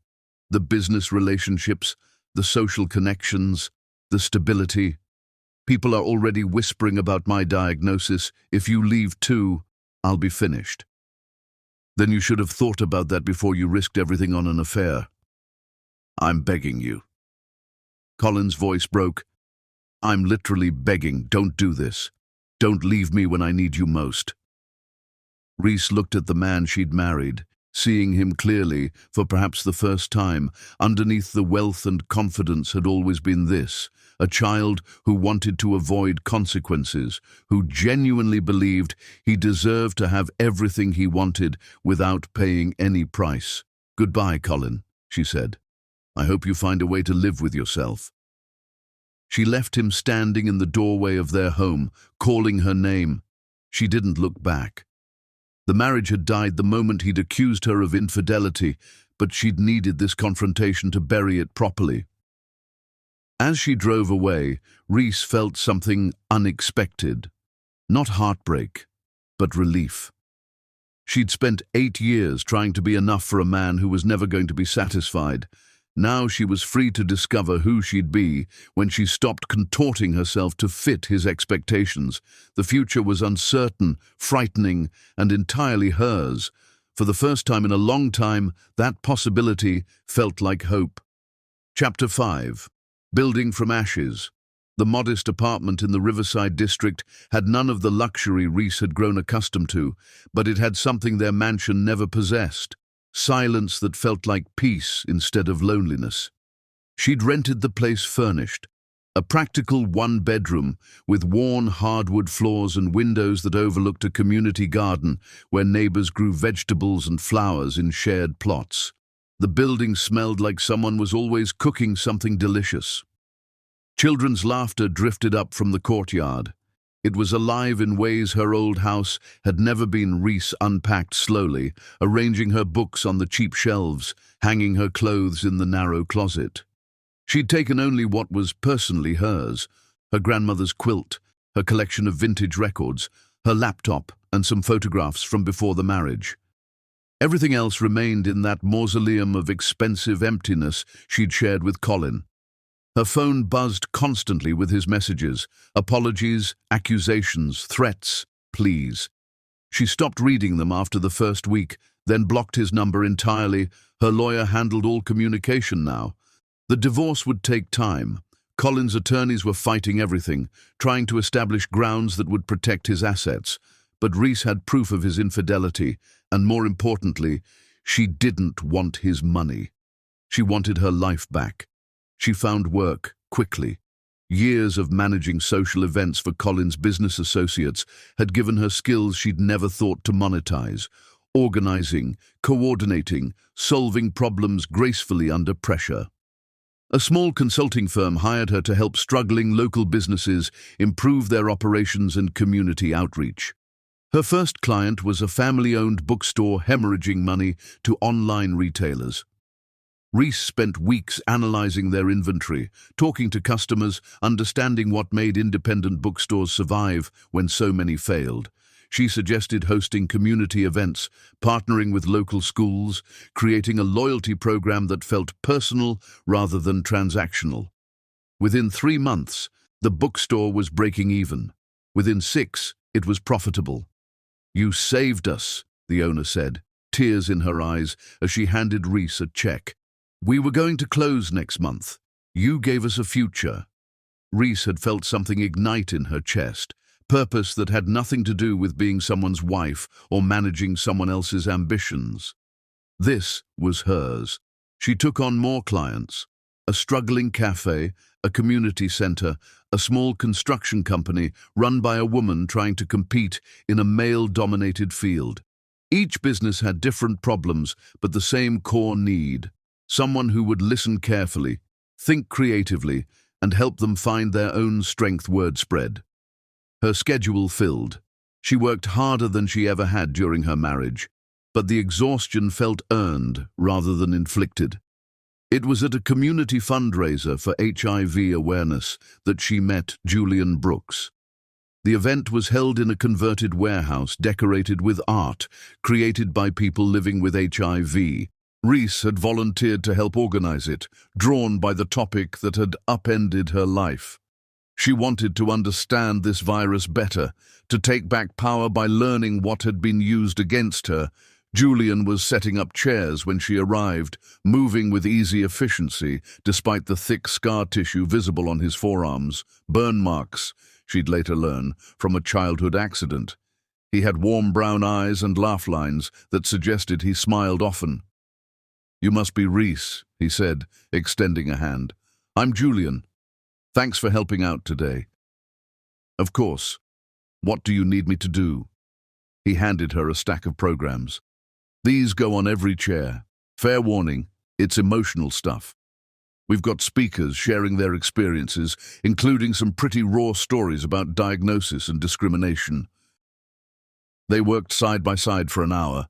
Speaker 1: The business relationships, the social connections, the stability. People are already whispering about my diagnosis. If you leave too, I'll be finished. Then you should have thought about that before you risked everything on an affair. I'm begging you. Colin's voice broke. I'm literally begging, don't do this. Don't leave me when I need you most. Reese looked at the man she'd married, seeing him clearly for perhaps the first time. Underneath the wealth and confidence had always been this, a child who wanted to avoid consequences, who genuinely believed he deserved to have everything he wanted without paying any price. Goodbye, Colin, she said. I hope you find a way to live with yourself. She left him standing in the doorway of their home, calling her name. She didn't look back. The marriage had died the moment he'd accused her of infidelity, but she'd needed this confrontation to bury it properly. As she drove away, Reese felt something unexpected. Not heartbreak, but relief. She'd spent 8 years trying to be enough for a man who was never going to be satisfied. Now she was free to discover who she'd be when she stopped contorting herself to fit his expectations. The future was uncertain, frightening, and entirely hers. For the first time in a long time, that possibility felt like hope. Chapter 5. Building from ashes. The modest apartment in the Riverside district had none of the luxury Reese had grown accustomed to, but it had something their mansion never possessed. Silence that felt like peace instead of loneliness. She'd rented the place furnished, a practical one-bedroom with worn hardwood floors and windows that overlooked a community garden where neighbors grew vegetables and flowers in shared plots. The building smelled like someone was always cooking something delicious. Children's laughter drifted up from the courtyard. It was alive in ways her old house had never been. Reese unpacked slowly, arranging her books on the cheap shelves, hanging her clothes in the narrow closet. She'd taken only what was personally hers, her grandmother's quilt, her collection of vintage records, her laptop, and some photographs from before the marriage. Everything else remained in that mausoleum of expensive emptiness she'd shared with Colin. Her phone buzzed constantly with his messages, apologies, accusations, threats, pleas. She stopped reading them after the first week, then blocked his number entirely. Her lawyer handled all communication now. The divorce would take time. Colin's attorneys were fighting everything, trying to establish grounds that would protect his assets. But Reese had proof of his infidelity, and more importantly, she didn't want his money. She wanted her life back. She found work, quickly. Years of managing social events for Colin's business associates had given her skills she'd never thought to monetize. Organizing, coordinating, solving problems gracefully under pressure. A small consulting firm hired her to help struggling local businesses improve their operations and community outreach. Her first client was a family-owned bookstore hemorrhaging money to online retailers. Reese spent weeks analyzing their inventory, talking to customers, understanding what made independent bookstores survive when so many failed. She suggested hosting community events, partnering with local schools, creating a loyalty program that felt personal rather than transactional. Within 3 months, the bookstore was breaking even. Within 6, it was profitable. "You saved us," the owner said, tears in her eyes as she handed Reese a check. "We were going to close next month. You gave us a future." Reese had felt something ignite in her chest, purpose that had nothing to do with being someone's wife or managing someone else's ambitions. This was hers. She took on more clients. A struggling cafe, a community center, a small construction company run by a woman trying to compete in a male-dominated field. Each business had different problems, but the same core need: someone who would listen carefully, think creatively, and help them find their own strength. Word spread. Her schedule filled. She worked harder than she ever had during her marriage, but the exhaustion felt earned rather than inflicted. It was at a community fundraiser for HIV awareness that she met Julian Brooks. The event was held in a converted warehouse decorated with art created by people living with HIV. Reese had volunteered to help organize it, drawn by the topic that had upended her life. She wanted to understand this virus better, to take back power by learning what had been used against her. Julian was setting up chairs when she arrived, moving with easy efficiency, despite the thick scar tissue visible on his forearms, burn marks, she'd later learn, from a childhood accident. He had warm brown eyes and laugh lines that suggested he smiled often. "You must be Reese," he said, extending a hand. "I'm Julian. Thanks for helping out today." "Of course. What do you need me to do?" He handed her a stack of programs. "These go on every chair. Fair warning, it's emotional stuff. We've got speakers sharing their experiences, including some pretty raw stories about diagnosis and discrimination." They worked side by side for an hour,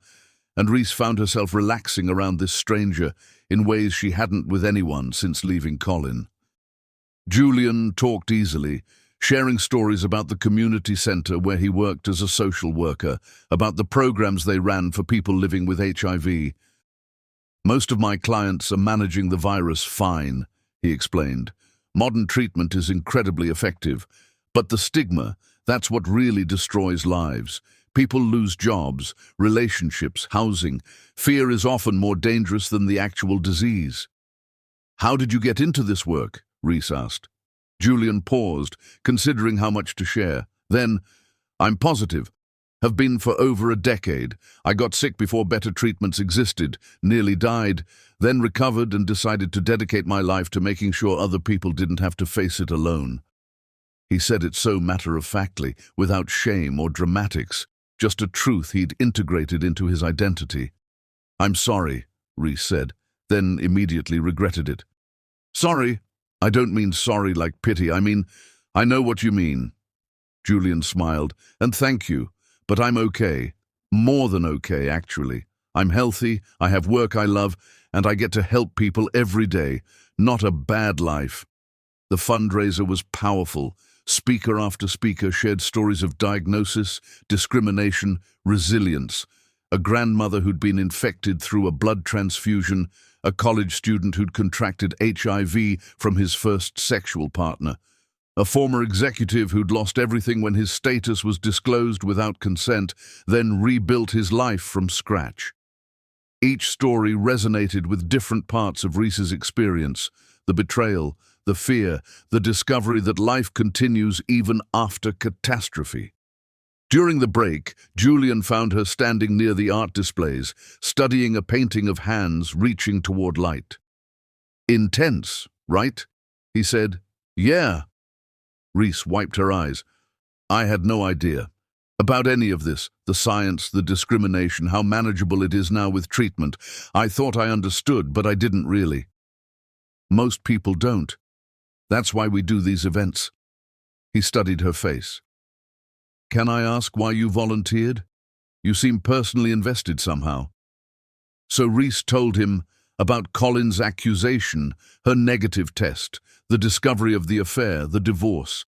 Speaker 1: and Reese found herself relaxing around this stranger in ways she hadn't with anyone since leaving Colin. Julian talked easily, sharing stories about the community center where he worked as a social worker, about the programs they ran for people living with HIV. "Most of my clients are managing the virus fine," he explained. "Modern treatment is incredibly effective, but the stigma, that's what really destroys lives. People lose jobs, relationships, housing. Fear is often more dangerous than the actual disease." "How did you get into this work?" Reese asked. Julian paused, considering how much to share. Then, "I'm positive. Have been for over a decade. I got sick before better treatments existed, nearly died, then recovered and decided to dedicate my life to making sure other people didn't have to face it alone." He said it so matter-of-factly, without shame or dramatics, just a truth he'd integrated into his identity. "I'm sorry," Reese said, then immediately regretted it. "Sorry? I don't mean sorry like pity. I mean, I know what you mean." Julian smiled. "And thank you. But I'm okay. More than okay, actually. I'm healthy, I have work I love, and I get to help people every day. Not a bad life." The fundraiser was powerful. Speaker after speaker shared stories of diagnosis, discrimination, resilience. A grandmother who'd been infected through a blood transfusion, a college student who'd contracted HIV from his first sexual partner, a former executive who'd lost everything when his status was disclosed without consent, then rebuilt his life from scratch. Each story resonated with different parts of Reese's experience: the betrayal, the fear, the discovery that life continues even after catastrophe. During the break, Julian found her standing near the art displays, studying a painting of hands reaching toward light. "Intense, right?" he said. "Yeah." Reese wiped her eyes. "I had no idea about any of this, the science, the discrimination, how manageable it is now with treatment. I thought I understood, but I didn't really." "Most people don't. That's why we do these events." He studied her face. "Can I ask why you volunteered? You seem personally invested somehow." So Reese told him about Colin's accusation, her negative test, the discovery of the affair, the divorce.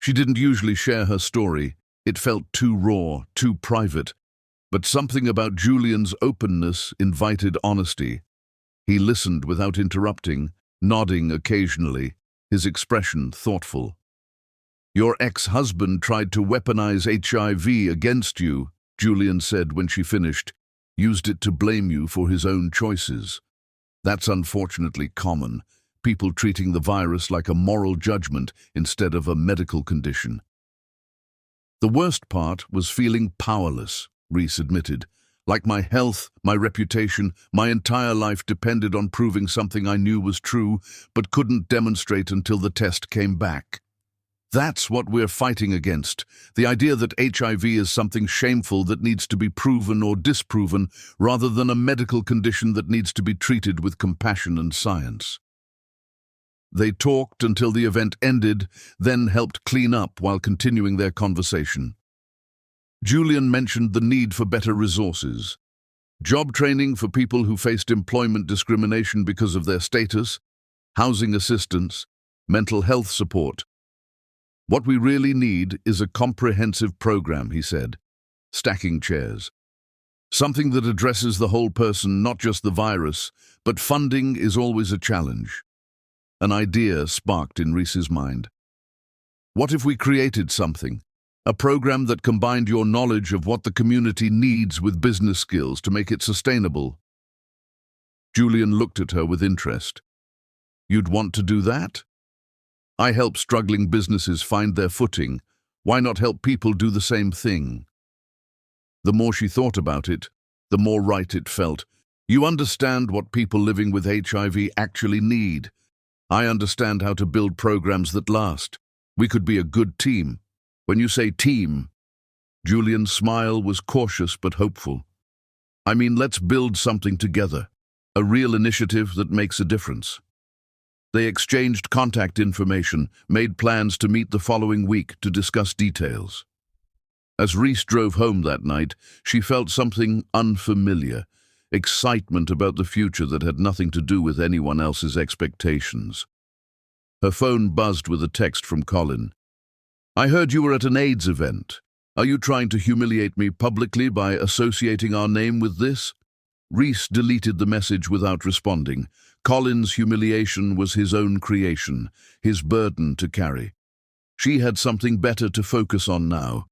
Speaker 1: She didn't usually share her story. It felt too raw, too private. But something about Julian's openness invited honesty. He listened without interrupting, nodding occasionally, his expression thoughtful. "Your ex-husband tried to weaponize HIV against you," Julian said when she finished, "used it to blame you for his own choices. That's unfortunately common, people treating the virus like a moral judgment instead of a medical condition." "The worst part was feeling powerless," Reese admitted. Like my health, my reputation, my entire life depended on proving something I knew was true, but couldn't demonstrate until the test came back. That's what we're fighting against, the idea that HIV is something shameful that needs to be proven or disproven, rather than a medical condition that needs to be treated with compassion and science. They talked until the event ended, then helped clean up while continuing their conversation. Julian mentioned the need for better resources. Job training for people who faced employment discrimination because of their status, housing assistance, mental health support. What we really need is a comprehensive program, he said, stacking chairs. Something that addresses the whole person, not just the virus, but funding is always a challenge. An idea sparked in Reese's mind. What if we created something? A program that combined your knowledge of what the community needs with business skills to make it sustainable. Julian looked at her with interest. You'd want to do that? I help struggling businesses find their footing. Why not help people do the same thing? The more she thought about it, the more right it felt. You understand what people living with HIV actually need. I understand how to build programs that last. We could be a good team. When you say team, Julian's smile was cautious but hopeful. I mean, let's build something together, a real initiative that makes a difference. They exchanged contact information, made plans to meet the following week to discuss details. As Reese drove home that night, she felt something unfamiliar, excitement about the future that had nothing to do with anyone else's expectations. Her phone buzzed with a text from Colin. I heard you were at an AIDS event. Are you trying to humiliate me publicly by associating our name with this? Reese deleted the message without responding. Colin's humiliation was his own creation, his burden to carry. She had something better to focus on now,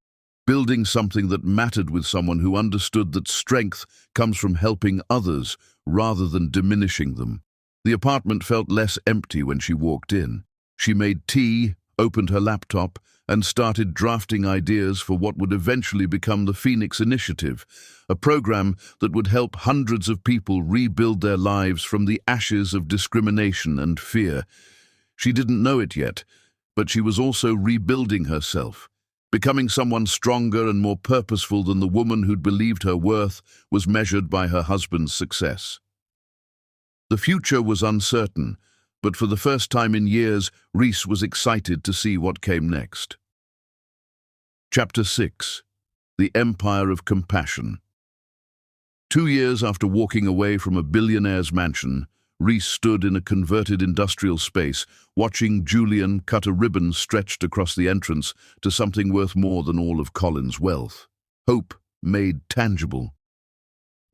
Speaker 1: building something that mattered with someone who understood that strength comes from helping others rather than diminishing them. The apartment felt less empty when she walked in. She made tea, opened her laptop, and started drafting ideas for what would eventually become the Phoenix Initiative, a program that would help hundreds of people rebuild their lives from the ashes of discrimination and fear. She didn't know it yet, but she was also rebuilding herself, becoming someone stronger and more purposeful than the woman who'd believed her worth was measured by her husband's success. The future was uncertain, but for the first time in years, Reese was excited to see what came next. Chapter 6. The Empire of Compassion. 2 years after walking away from a billionaire's mansion, Reese stood in a converted industrial space, watching Julian cut a ribbon stretched across the entrance to something worth more than all of Colin's wealth. Hope made tangible.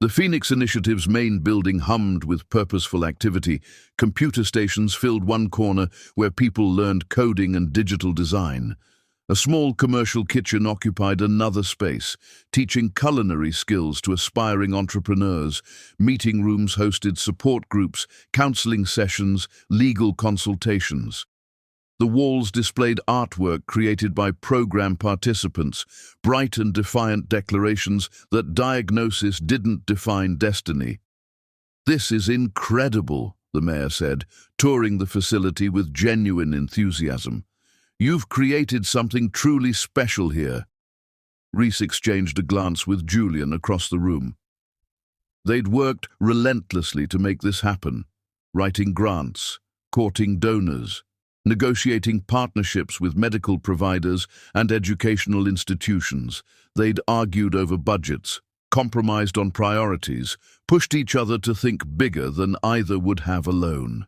Speaker 1: The Phoenix Initiative's main building hummed with purposeful activity. Computer stations filled one corner where people learned coding and digital design. A small commercial kitchen occupied another space, teaching culinary skills to aspiring entrepreneurs. Meeting rooms hosted support groups, counseling sessions, legal consultations. The walls displayed artwork created by program participants, bright and defiant declarations that diagnosis didn't define destiny. This is incredible, the mayor said, touring the facility with genuine enthusiasm. You've created something truly special here. Reese exchanged a glance with Julian across the room. They'd worked relentlessly to make this happen, writing grants, courting donors, negotiating partnerships with medical providers and educational institutions. They'd argued over budgets, compromised on priorities, pushed each other to think bigger than either would have alone.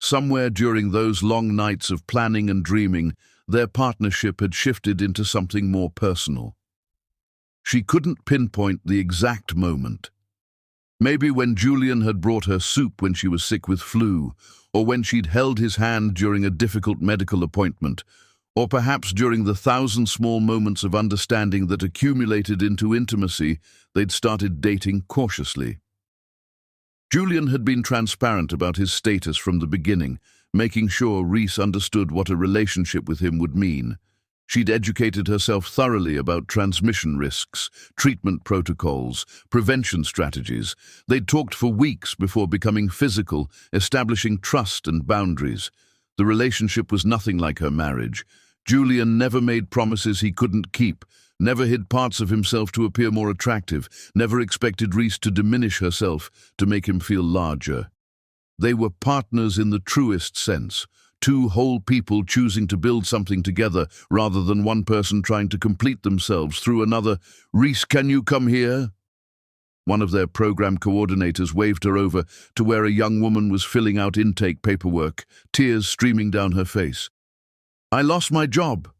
Speaker 1: Somewhere during those long nights of planning and dreaming, their partnership had shifted into something more personal. She couldn't pinpoint the exact moment. Maybe when Julian had brought her soup when she was sick with flu, or when she'd held his hand during a difficult medical appointment, or perhaps during the 1,000 small moments of understanding that accumulated into intimacy, they'd started dating cautiously. Julian had been transparent about his status from the beginning, making sure Reese understood what a relationship with him would mean. She'd educated herself thoroughly about transmission risks, treatment protocols, prevention strategies. They'd talked for weeks before becoming physical, establishing trust and boundaries. The relationship was nothing like her marriage. Julian never made promises he couldn't keep, never hid parts of himself to appear more attractive, never expected Reese to diminish herself to make him feel larger. They were partners in the truest sense. Two whole people choosing to build something together rather than one person trying to complete themselves through another. "Reese, can you come here?" One of their program coordinators waved her over to where a young woman was filling out intake paperwork, tears streaming down her face. "I lost my job,"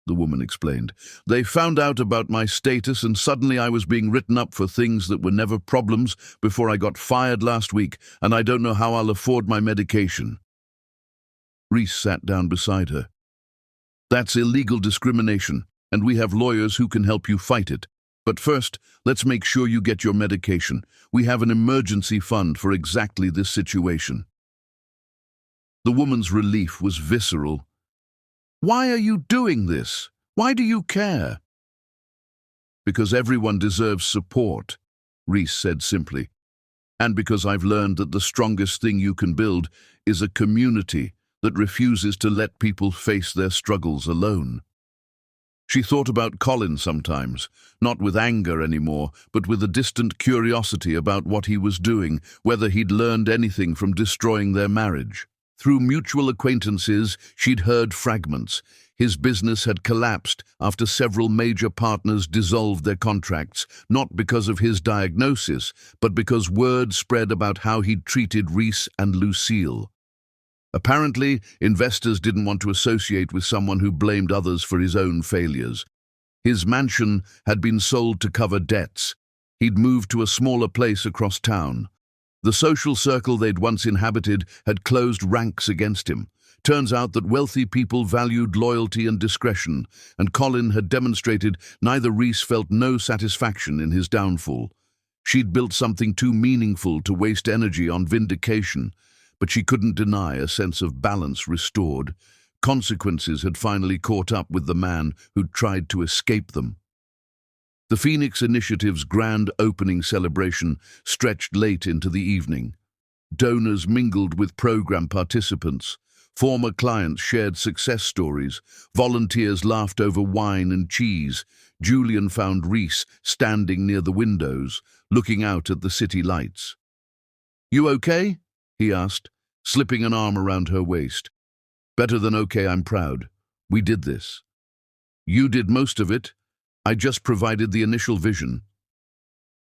Speaker 1: the woman explained. "They found out about my status and suddenly I was being written up for things that were never problems before I got fired last week, and I don't know how I'll afford my medication." Reese sat down beside her. "That's illegal discrimination, and we have lawyers who can help you fight it. But first, let's make sure you get your medication. We have an emergency fund for exactly this situation." The woman's relief was visceral. "Why are you doing this? Why do you care?" "Because everyone deserves support," Reese said simply. "And because I've learned that the strongest thing you can build is a community that refuses to let people face their struggles alone." She thought about Colin sometimes, not with anger anymore, but with a distant curiosity about what he was doing, whether he'd learned anything from destroying their marriage. Through mutual acquaintances, she'd heard fragments. His business had collapsed after several major partners dissolved their contracts, not because of his diagnosis, but because word spread about how he'd treated Reese and Lucille. Apparently, investors didn't want to associate with someone who blamed others for his own failures. His mansion had been sold to cover debts. He'd moved to a smaller place across town. The social circle they'd once inhabited had closed ranks against him. Turns out that wealthy people valued loyalty and discretion, and Colin had demonstrated neither. Reese felt no satisfaction in his downfall. She'd built something too meaningful to waste energy on vindication, but she couldn't deny a sense of balance restored. Consequences had finally caught up with the man who'd tried to escape them. The Phoenix Initiative's grand opening celebration stretched late into the evening. Donors mingled with program participants. Former clients shared success stories. Volunteers laughed over wine and cheese. Julian found Reese standing near the windows, looking out at the city lights. "You okay?" he asked, slipping an arm around her waist. "Better than okay, I'm proud. We did this." "You did most of it. I just provided the initial vision."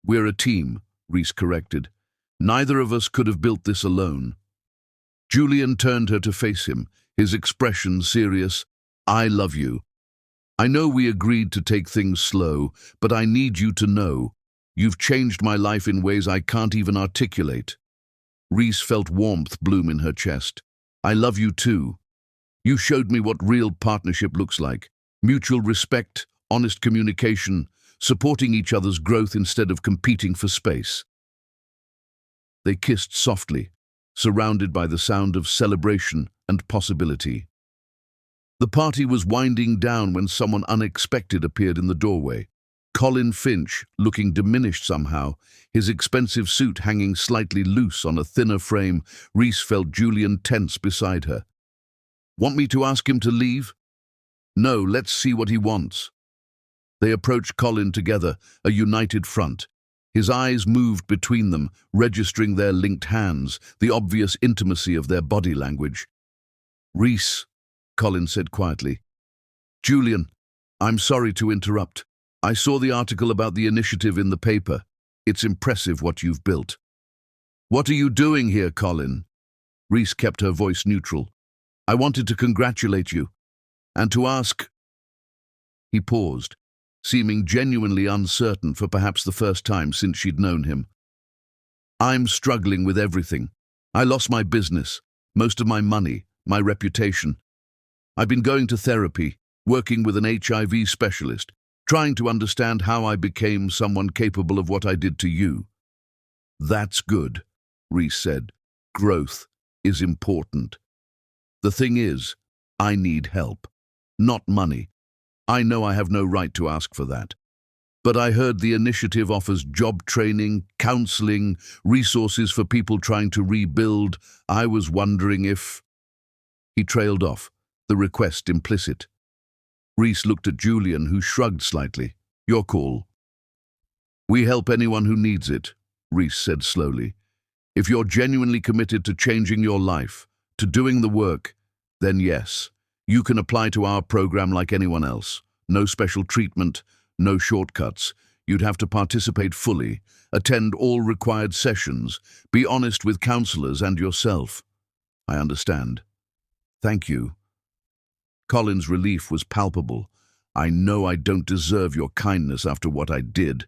Speaker 1: "We're a team," Reese corrected. "Neither of us could have built this alone." Julian turned her to face him, his expression serious. "I love you. I know we agreed to take things slow, but I need you to know, you've changed my life in ways I can't even articulate." Reese felt warmth bloom in her chest. "I love you too. You showed me what real partnership looks like. Mutual respect, honest communication, supporting each other's growth instead of competing for space." They kissed softly, surrounded by the sound of celebration and possibility. The party was winding down when someone unexpected appeared in the doorway. Colin Finch, looking diminished somehow, his expensive suit hanging slightly loose on a thinner frame. Reese felt Julian tense beside her. "Want me to ask him to leave?" "No, let's see what he wants." They approached Colin together, a united front. His eyes moved between them, registering their linked hands, the obvious intimacy of their body language. "Reese," Colin said quietly. "Julian, I'm sorry to interrupt. I saw the article about the initiative in the paper. It's impressive what you've built." "What are you doing here, Colin?" Reese kept her voice neutral. "I wanted to congratulate you, and to ask—" He paused, seeming genuinely uncertain for perhaps the first time since she'd known him. "I'm struggling with everything. I lost my business, most of my money, my reputation. I've been going to therapy, working with an HIV specialist, trying to understand how I became someone capable of what I did to you." "That's good," Reese said. "Growth is important. The thing is, I need help, not money. I know I have no right to ask for that. But I heard the initiative offers job training, counseling, resources for people trying to rebuild. I was wondering if... He trailed off, the request implicit. Reese looked at Julian, who shrugged slightly. Your call. We help anyone who needs it, Reese said slowly. If you're genuinely committed to changing your life, to doing the work, then yes, you can apply to our program like anyone else. No special treatment, no shortcuts. You'd have to participate fully, attend all required sessions, be honest with counselors and yourself. I understand. Thank you. Colin's relief was palpable. I know I don't deserve your kindness after what I did.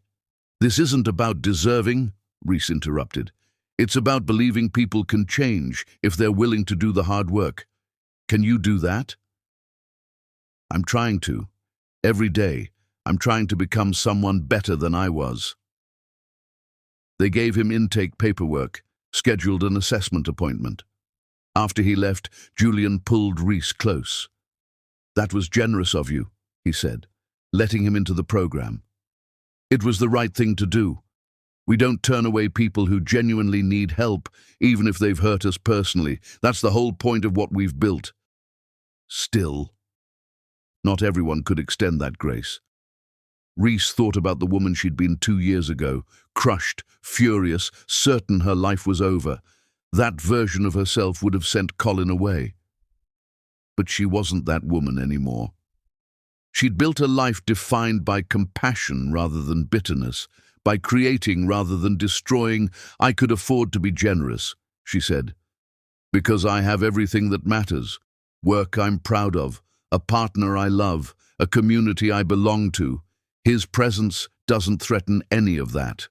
Speaker 1: This isn't about deserving, Reese interrupted. It's about believing people can change if they're willing to do the hard work. Can you do that? I'm trying to. Every day, I'm trying to become someone better than I was. They gave him intake paperwork, scheduled an assessment appointment. After he left, Julian pulled Reese close. That was generous of you, he said, letting him into the program. It was the right thing to do. We don't turn away people who genuinely need help, even if they've hurt us personally. That's the whole point of what we've built. Still, not everyone could extend that grace. Reese thought about the woman she'd been 2 years ago, crushed, furious, certain her life was over. That version of herself would have sent Colin away. But she wasn't that woman anymore. She'd built a life defined by compassion rather than bitterness, by creating rather than destroying. I could afford to be generous, she said, because I have everything that matters. Work I'm proud of, a partner I love, a community I belong to. His presence doesn't threaten any of that.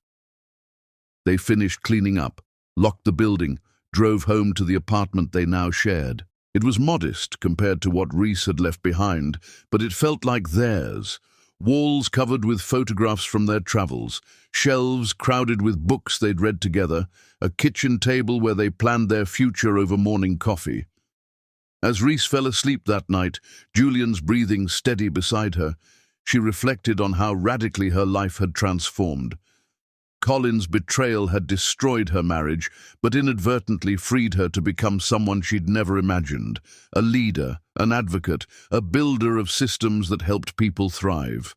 Speaker 1: They finished cleaning up, locked the building, drove home to the apartment they now shared. It was modest compared to what Reese had left behind, but it felt like theirs. Walls covered with photographs from their travels, shelves crowded with books they'd read together, a kitchen table where they planned their future over morning coffee. As Reese fell asleep that night, Julian's breathing steady beside her, she reflected on how radically her life had transformed. Colin's betrayal had destroyed her marriage, but inadvertently freed her to become someone she'd never imagined, a leader, an advocate, a builder of systems that helped people thrive.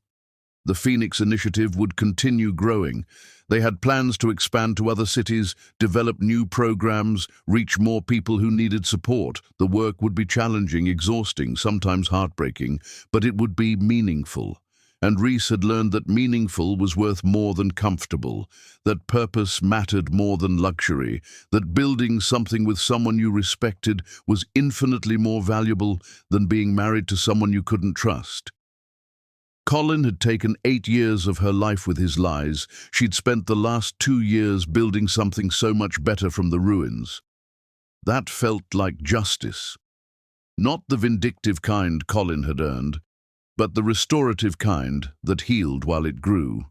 Speaker 1: The Phoenix Initiative would continue growing. They had plans to expand to other cities, develop new programs, reach more people who needed support. The work would be challenging, exhausting, sometimes heartbreaking, but it would be meaningful. And Reese had learned that meaningful was worth more than comfortable, that purpose mattered more than luxury, that building something with someone you respected was infinitely more valuable than being married to someone you couldn't trust. Colin had taken 8 years of her life with his lies. She'd spent the last 2 years building something so much better from the ruins. That felt like justice. Not the vindictive kind Colin had earned, but the restorative kind that healed while it grew.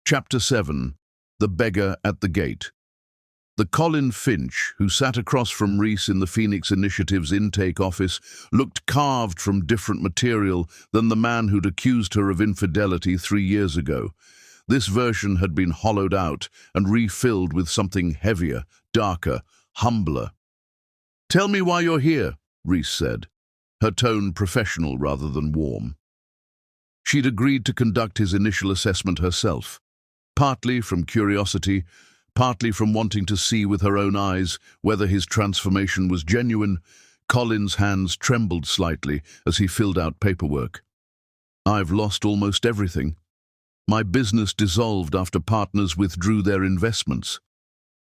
Speaker 1: Chapter 7. The Beggar at the Gate. The Colin Finch, who sat across from Reese in the Phoenix Initiative's intake office, looked carved from different material than the man who'd accused her of infidelity 3 years ago. This version had been hollowed out and refilled with something heavier, darker, humbler. "Tell me why you're here," Reese said, her tone professional rather than warm. She'd agreed to conduct his initial assessment herself, partly from curiosity, partly from wanting to see with her own eyes whether his transformation was genuine. Colin's hands trembled slightly as he filled out paperwork. "I've lost almost everything. My business dissolved after partners withdrew their investments.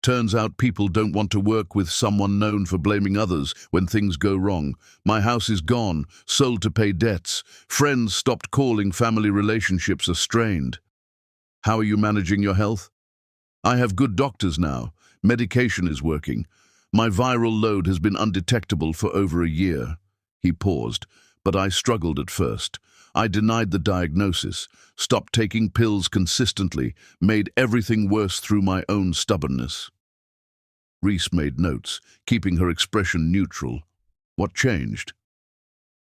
Speaker 1: Turns out people don't want to work with someone known for blaming others when things go wrong. My house is gone, sold to pay debts. Friends stopped calling, family relationships are strained." "How are you managing your health?" "I have good doctors now. Medication is working. My viral load has been undetectable for over a year." He paused, but I struggled at first. I denied the diagnosis, stopped taking pills consistently, made everything worse through my own stubbornness. Reese made notes, keeping her expression neutral. "What changed?"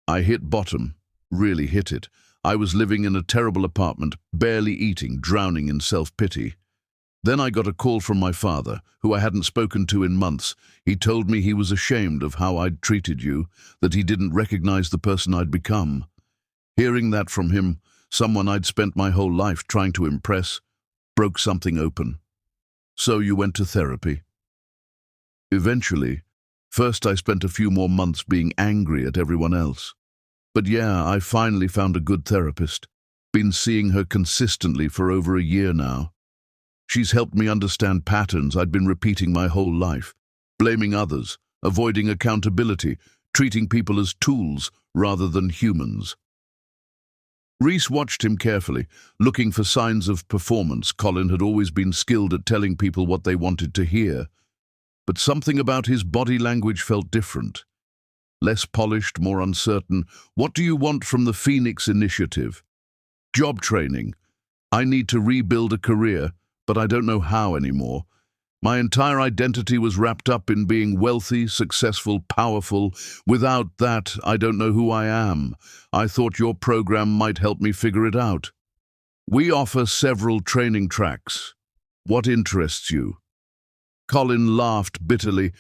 Speaker 1: "I hit bottom," Really hit it. I was living in a terrible apartment, barely eating, drowning in self-pity. Then I got a call from my father, who I hadn't spoken to in months. He told me he was ashamed of how I'd treated you, that he didn't recognize the person I'd become. Hearing that from him, someone I'd spent my whole life trying to impress, broke something open. So you went to therapy? Eventually. First I spent a few more months being angry at everyone else. But yeah, I finally found a good therapist. Been seeing her consistently for over a year now. She's helped me understand patterns I'd been repeating my whole life, blaming others, avoiding accountability, treating people as tools rather than humans. Reese watched him carefully, looking for signs of performance. Colin had always been skilled at telling people what they wanted to hear, but something about his body language felt different. Less polished, more uncertain. What do you want from the Phoenix Initiative? Job training. I need to rebuild a career, but I don't know how anymore. My entire identity was wrapped up in being wealthy, successful, powerful. Without that, I don't know who I am. I thought your program might help me figure it out. We offer several training tracks. What interests you? Colin laughed bitterly.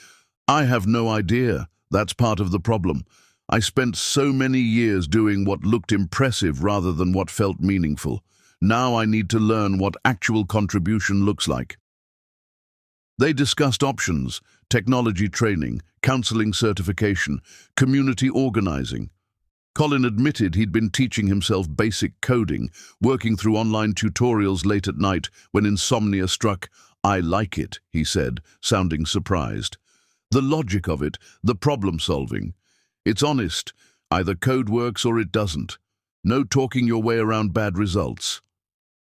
Speaker 1: I have no idea. That's part of the problem. I spent so many years doing what looked impressive rather than what felt meaningful. Now I need to learn what actual contribution looks like. They discussed options, technology training, counseling certification, community organizing. Colin admitted he'd been teaching himself basic coding, working through online tutorials late at night when insomnia struck. I like it, he said, sounding surprised. The logic of it, the problem solving. It's honest. Either code works or it doesn't. No talking your way around bad results.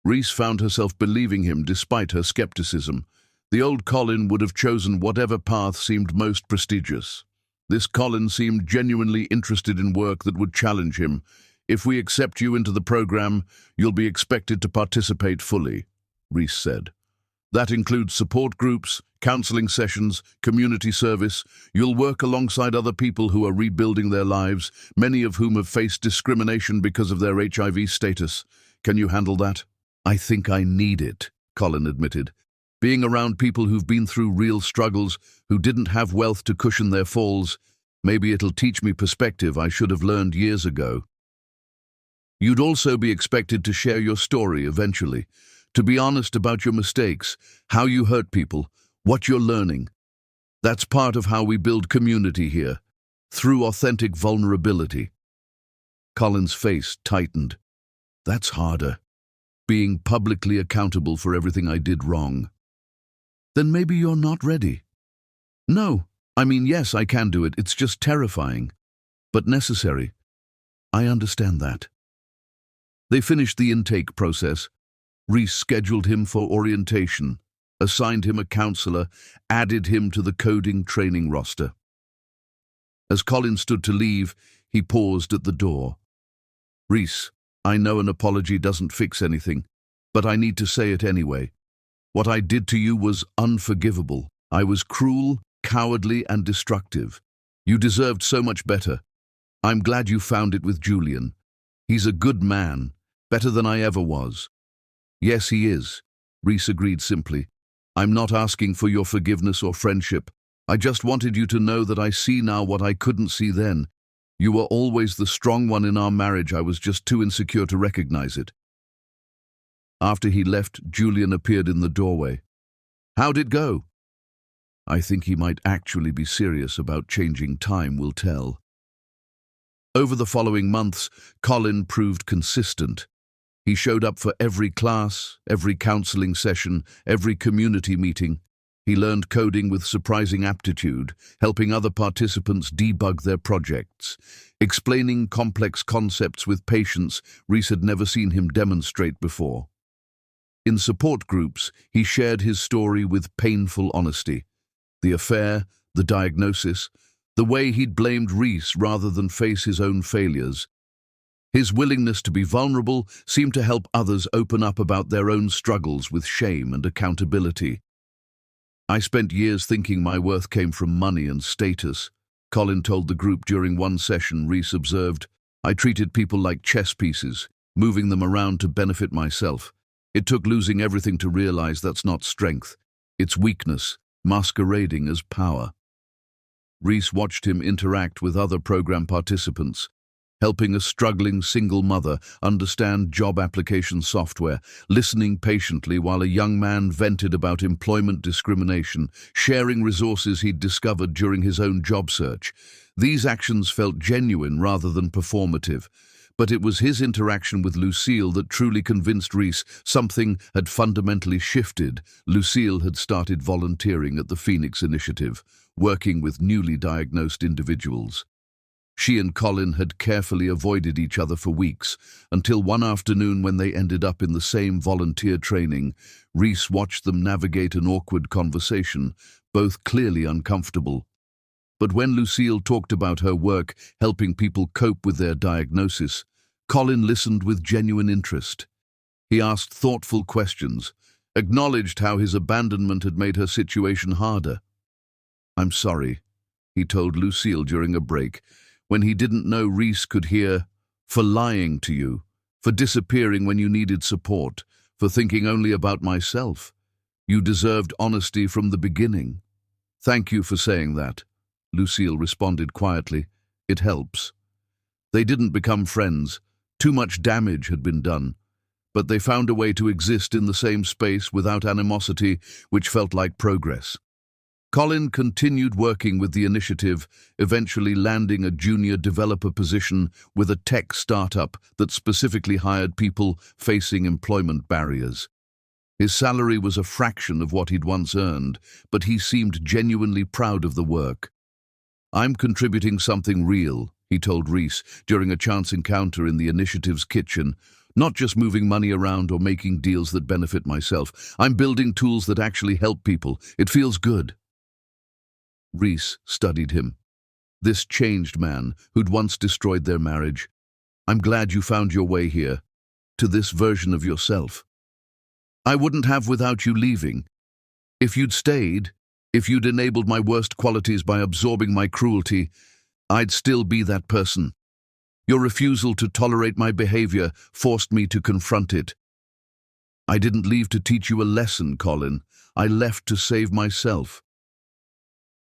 Speaker 1: Reese found herself believing him despite her skepticism. The old Colin would have chosen whatever path seemed most prestigious. This Colin seemed genuinely interested in work that would challenge him. If we accept you into the program, you'll be expected to participate fully, Reese said. That includes support groups, counseling sessions, community service. You'll work alongside other people who are rebuilding their lives, many of whom have faced discrimination because of their HIV status. Can you handle that? I think I need it, Colin admitted. Being around people who've been through real struggles, who didn't have wealth to cushion their falls, maybe it'll teach me perspective I should have learned years ago. You'd also be expected to share your story eventually, to be honest about your mistakes, how you hurt people, what you're learning. That's part of how we build community here, through authentic vulnerability. Colin's face tightened. That's harder. Being publicly accountable for everything I did wrong. Then maybe you're not ready. No, yes, I can do it. It's just terrifying, but necessary. I understand that. They finished the intake process. Reese scheduled him for orientation, assigned him a counselor, added him to the coding training roster. As Colin stood to leave, he paused at the door. Reese, I know an apology doesn't fix anything, but I need to say it anyway. What I did to you was unforgivable. I was cruel, cowardly, and destructive. You deserved so much better. I'm glad you found it with Julian. He's a good man, better than I ever was. Yes, he is, Reese agreed simply. I'm not asking for your forgiveness or friendship. I just wanted you to know that I see now what I couldn't see then. You were always the strong one in our marriage. I was just too insecure to recognize it. After he left, Julian appeared in the doorway. How'd it go? I think he might actually be serious about changing. Time will tell. Over the following months, Colin proved consistent. He showed up for every class, every counseling session, every community meeting. He learned coding with surprising aptitude, helping other participants debug their projects, explaining complex concepts with patience Reese had never seen him demonstrate before. In support groups, he shared his story with painful honesty. The affair, the diagnosis, the way he'd blamed Reese rather than face his own failures. His willingness to be vulnerable seemed to help others open up about their own struggles with shame and accountability. I spent years thinking my worth came from money and status, Colin told the group during one session. Reese observed, I treated people like chess pieces, moving them around to benefit myself. It took losing everything to realize that's not strength. It's weakness, masquerading as power. Reese watched him interact with other program participants, helping a struggling single mother understand job application software, listening patiently while a young man vented about employment discrimination, sharing resources he'd discovered during his own job search. These actions felt genuine rather than performative. But it was his interaction with Lucille that truly convinced Reese something had fundamentally shifted. Lucille had started volunteering at the Phoenix Initiative, working with newly diagnosed individuals. She and Colin had carefully avoided each other for weeks, until one afternoon when they ended up in the same volunteer training, Reese watched them navigate an awkward conversation, both clearly uncomfortable. But when Lucille talked about her work helping people cope with their diagnosis, Colin listened with genuine interest. He asked thoughtful questions, acknowledged how his abandonment had made her situation harder. "I'm sorry," he told Lucille during a break, when he didn't know Reese could hear, "for lying to you, for disappearing when you needed support, for thinking only about myself. You deserved honesty from the beginning." "Thank you for saying that," Lucille responded quietly. "It helps." They didn't become friends. Too much damage had been done. But they found a way to exist in the same space without animosity, which felt like progress. Colin continued working with the initiative, eventually landing a junior developer position with a tech startup that specifically hired people facing employment barriers. His salary was a fraction of what he'd once earned, but he seemed genuinely proud of the work. "I'm contributing something real," he told Reese during a chance encounter in the initiative's kitchen. "Not just moving money around or making deals that benefit myself. I'm building tools that actually help people. It feels good." Reese studied him. This changed man who'd once destroyed their marriage. "I'm glad you found your way here, to this version of yourself. I wouldn't have without you leaving. If you'd stayed, if you'd enabled my worst qualities by absorbing my cruelty, I'd still be that person. Your refusal to tolerate my behavior forced me to confront it. I didn't leave to teach you a lesson, Colin. I left to save myself.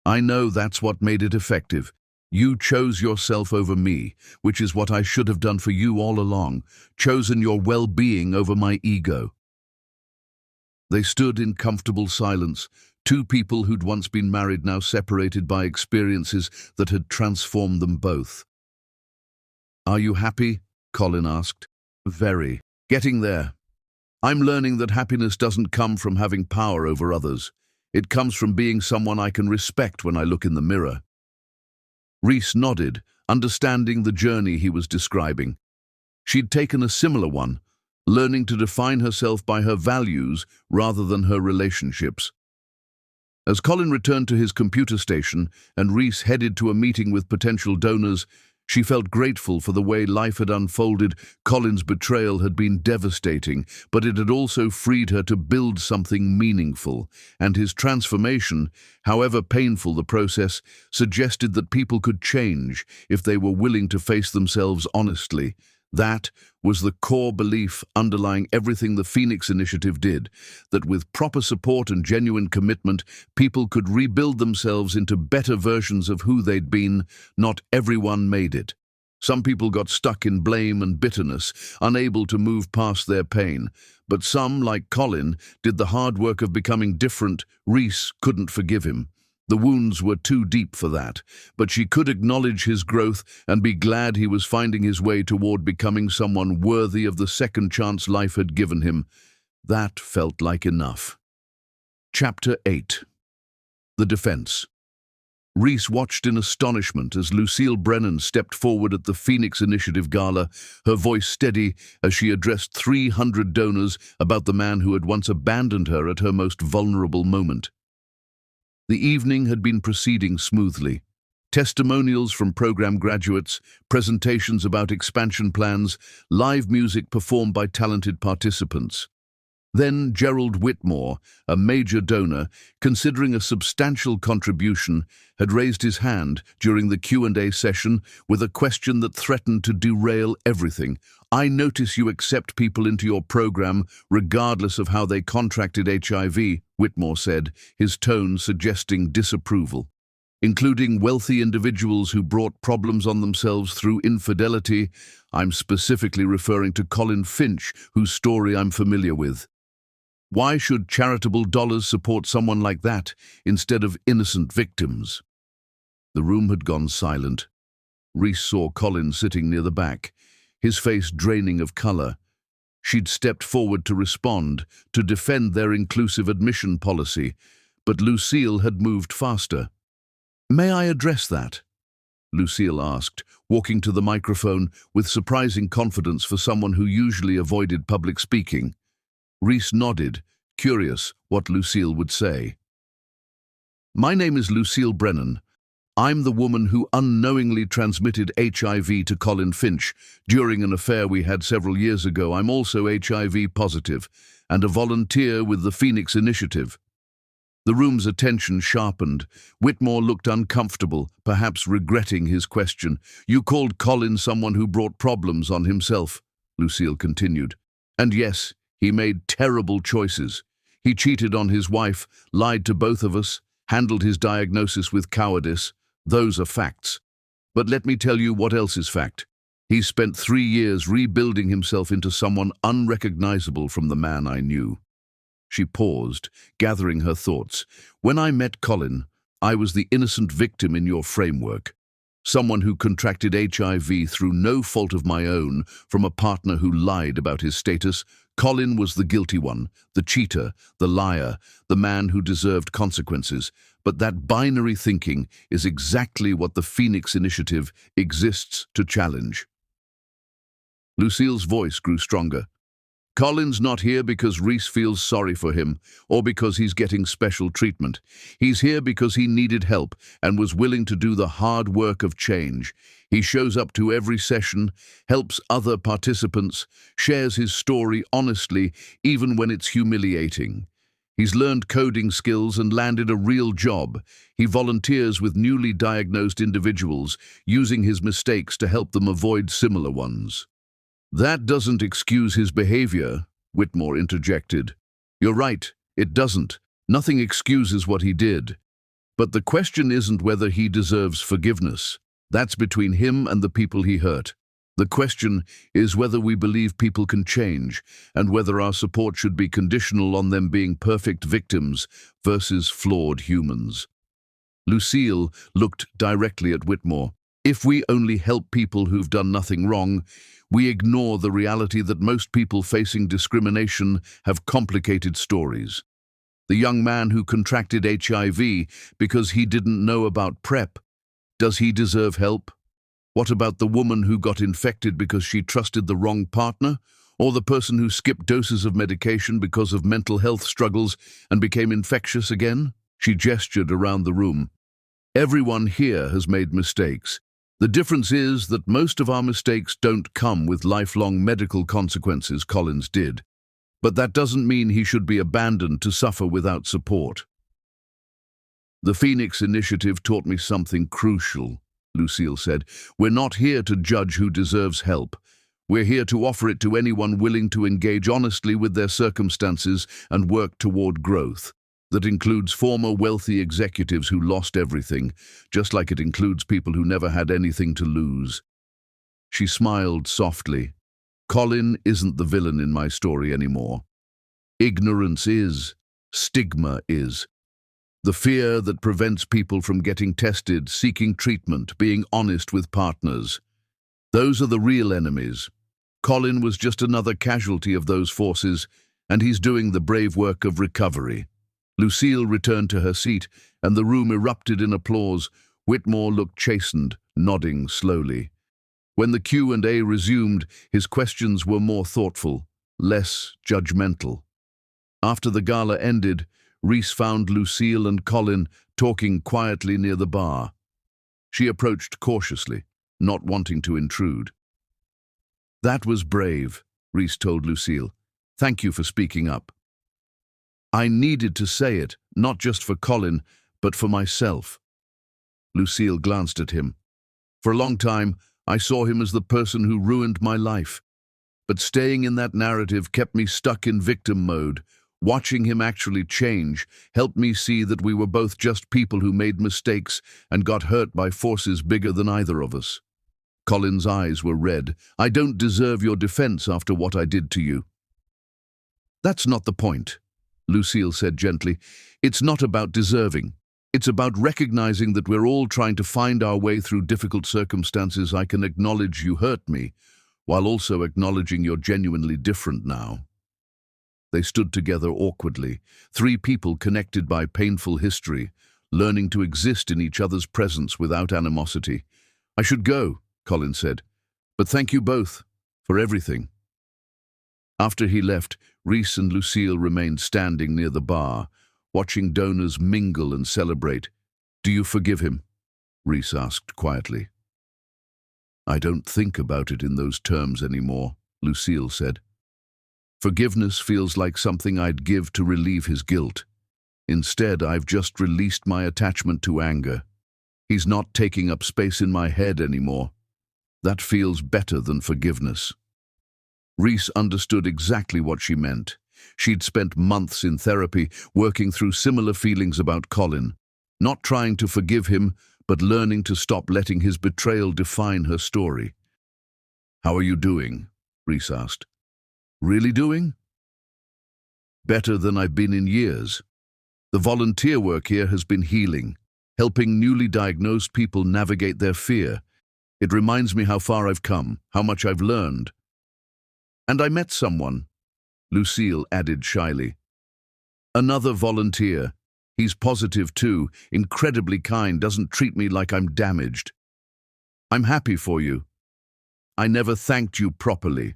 Speaker 1: I know that's what made it effective. You chose yourself over me, which is what I should have done for you all along, chosen your well-being over my ego." They stood in comfortable silence, two people who'd once been married now separated by experiences that had transformed them both. "Are you happy?" Colin asked. "Very. Getting there. I'm learning that happiness doesn't come from having power over others. It comes from being someone I can respect when I look in the mirror." Reese nodded, understanding the journey he was describing. She'd taken a similar one, learning to define herself by her values rather than her relationships. As Colin returned to his computer station and Reese headed to a meeting with potential donors, she felt grateful for the way life had unfolded. Colin's betrayal had been devastating, but it had also freed her to build something meaningful, and his transformation, however painful the process, suggested that people could change if they were willing to face themselves honestly. That was the core belief underlying everything the Phoenix Initiative did, that with proper support and genuine commitment, people could rebuild themselves into better versions of who they'd been. Not everyone made it. Some people got stuck in blame and bitterness, unable to move past their pain. But some, like Colin, did the hard work of becoming different. Reese couldn't forgive him. The wounds were too deep for that, but she could acknowledge his growth and be glad he was finding his way toward becoming someone worthy of the second chance life had given him. That felt like enough. Chapter 8. The Defense. Reese watched in astonishment as Lucille Brennan stepped forward at the Phoenix Initiative Gala, her voice steady as she addressed 300 donors about the man who had once abandoned her at her most vulnerable moment. The evening had been proceeding smoothly. Testimonials from program graduates, presentations about expansion plans, live music performed by talented participants. Then Gerald Whitmore, a major donor, considering a substantial contribution, had raised his hand during the Q&A session with a question that threatened to derail everything. "I notice you accept people into your program regardless of how they contracted HIV, Whitmore said, his tone suggesting disapproval. "Including wealthy individuals who brought problems on themselves through infidelity. I'm specifically referring to Colin Finch, whose story I'm familiar with. Why should charitable dollars support someone like that instead of innocent victims?" The room had gone silent. Reese saw Colin sitting near the back, his face draining of color. She'd stepped forward to respond, to defend their inclusive admission policy, but Lucille had moved faster. "May I address that?" Lucille asked, walking to the microphone with surprising confidence for someone who usually avoided public speaking. Reese nodded, curious what Lucille would say. "My name is Lucille Brennan. I'm the woman who unknowingly transmitted HIV to Colin Finch during an affair we had several years ago. I'm also HIV positive and a volunteer with the Phoenix Initiative." The room's attention sharpened. Whitmore looked uncomfortable, perhaps regretting his question. "You called Colin someone who brought problems on himself," Lucille continued. "And yes, he made terrible choices. He cheated on his wife, lied to both of us, handled his diagnosis with cowardice. Those are facts. But let me tell you what else is fact. He spent 3 years rebuilding himself into someone unrecognizable from the man I knew." She paused, gathering her thoughts. "When I met Colin, I was the innocent victim in your framework. Someone who contracted HIV through no fault of my own from a partner who lied about his status. Colin was the guilty one, the cheater, the liar, the man who deserved consequences. But that binary thinking is exactly what the Phoenix Initiative exists to challenge." Lucille's voice grew stronger. "Colin's not here because Reese feels sorry for him or because he's getting special treatment. He's here because he needed help and was willing to do the hard work of change. He shows up to every session, helps other participants, shares his story honestly, even when it's humiliating. He's learned coding skills and landed a real job. He volunteers with newly diagnosed individuals, using his mistakes to help them avoid similar ones." "That doesn't excuse his behavior," Whitmore interjected. "You're right, it doesn't. Nothing excuses what he did. But the question isn't whether he deserves forgiveness. That's between him and the people he hurt. The question is whether we believe people can change and whether our support should be conditional on them being perfect victims versus flawed humans." Lucille looked directly at Whitmore. "If we only help people who've done nothing wrong, we ignore the reality that most people facing discrimination have complicated stories. The young man who contracted HIV because he didn't know about PrEP, does he deserve help? What about the woman who got infected because she trusted the wrong partner? Or the person who skipped doses of medication because of mental health struggles and became infectious again?" She gestured around the room. "Everyone here has made mistakes. The difference is that most of our mistakes don't come with lifelong medical consequences. Colin's did. But that doesn't mean he should be abandoned to suffer without support." "The Phoenix Initiative taught me something crucial," Lucille said. "We're not here to judge who deserves help. We're here to offer it to anyone willing to engage honestly with their circumstances and work toward growth. That includes former wealthy executives who lost everything, just like it includes people who never had anything to lose." She smiled softly. "Colin isn't the villain in my story anymore. Ignorance is. Stigma is. The fear that prevents people from getting tested, seeking treatment, being honest with partners. Those are the real enemies. Colin was just another casualty of those forces, and he's doing the brave work of recovery." Lucille returned to her seat, and the room erupted in applause. Whitmore looked chastened, nodding slowly. When the Q&A resumed, his questions were more thoughtful, less judgmental. After the gala ended, Reese found Lucille and Colin talking quietly near the bar. She approached cautiously, not wanting to intrude. "That was brave," Reese told Lucille. "Thank you for speaking up." I needed to say it, not just for Colin, but for myself. Lucille glanced at him. For a long time, I saw him as the person who ruined my life. But staying in that narrative kept me stuck in victim mode. Watching him actually change helped me see that we were both just people who made mistakes and got hurt by forces bigger than either of us. Colin's eyes were red. I don't deserve your defense after what I did to you. That's not the point, Lucille said gently. It's not about deserving. It's about recognizing that we're all trying to find our way through difficult circumstances. I can acknowledge you hurt me, while also acknowledging you're genuinely different now. They stood together awkwardly, three people connected by painful history, learning to exist in each other's presence without animosity. I should go, Colin said, but thank you both for everything. After he left, Rhys and Lucille remained standing near the bar, watching donors mingle and celebrate. Do you forgive him? Rhys asked quietly. I don't think about it in those terms anymore, Lucille said. Forgiveness feels like something I'd give to relieve his guilt. Instead, I've just released my attachment to anger. He's not taking up space in my head anymore. That feels better than forgiveness. Rhys understood exactly what she meant. She'd spent months in therapy, working through similar feelings about Colin, not trying to forgive him, but learning to stop letting his betrayal define her story. How are you doing? Rhys asked. Really doing? Better than I've been in years. The volunteer work here has been healing, helping newly diagnosed people navigate their fear. It reminds me how far I've come, how much I've learned. And I met someone, Lucille added shyly. Another volunteer. He's positive too, incredibly kind, doesn't treat me like I'm damaged. I'm happy for you. I never thanked you properly,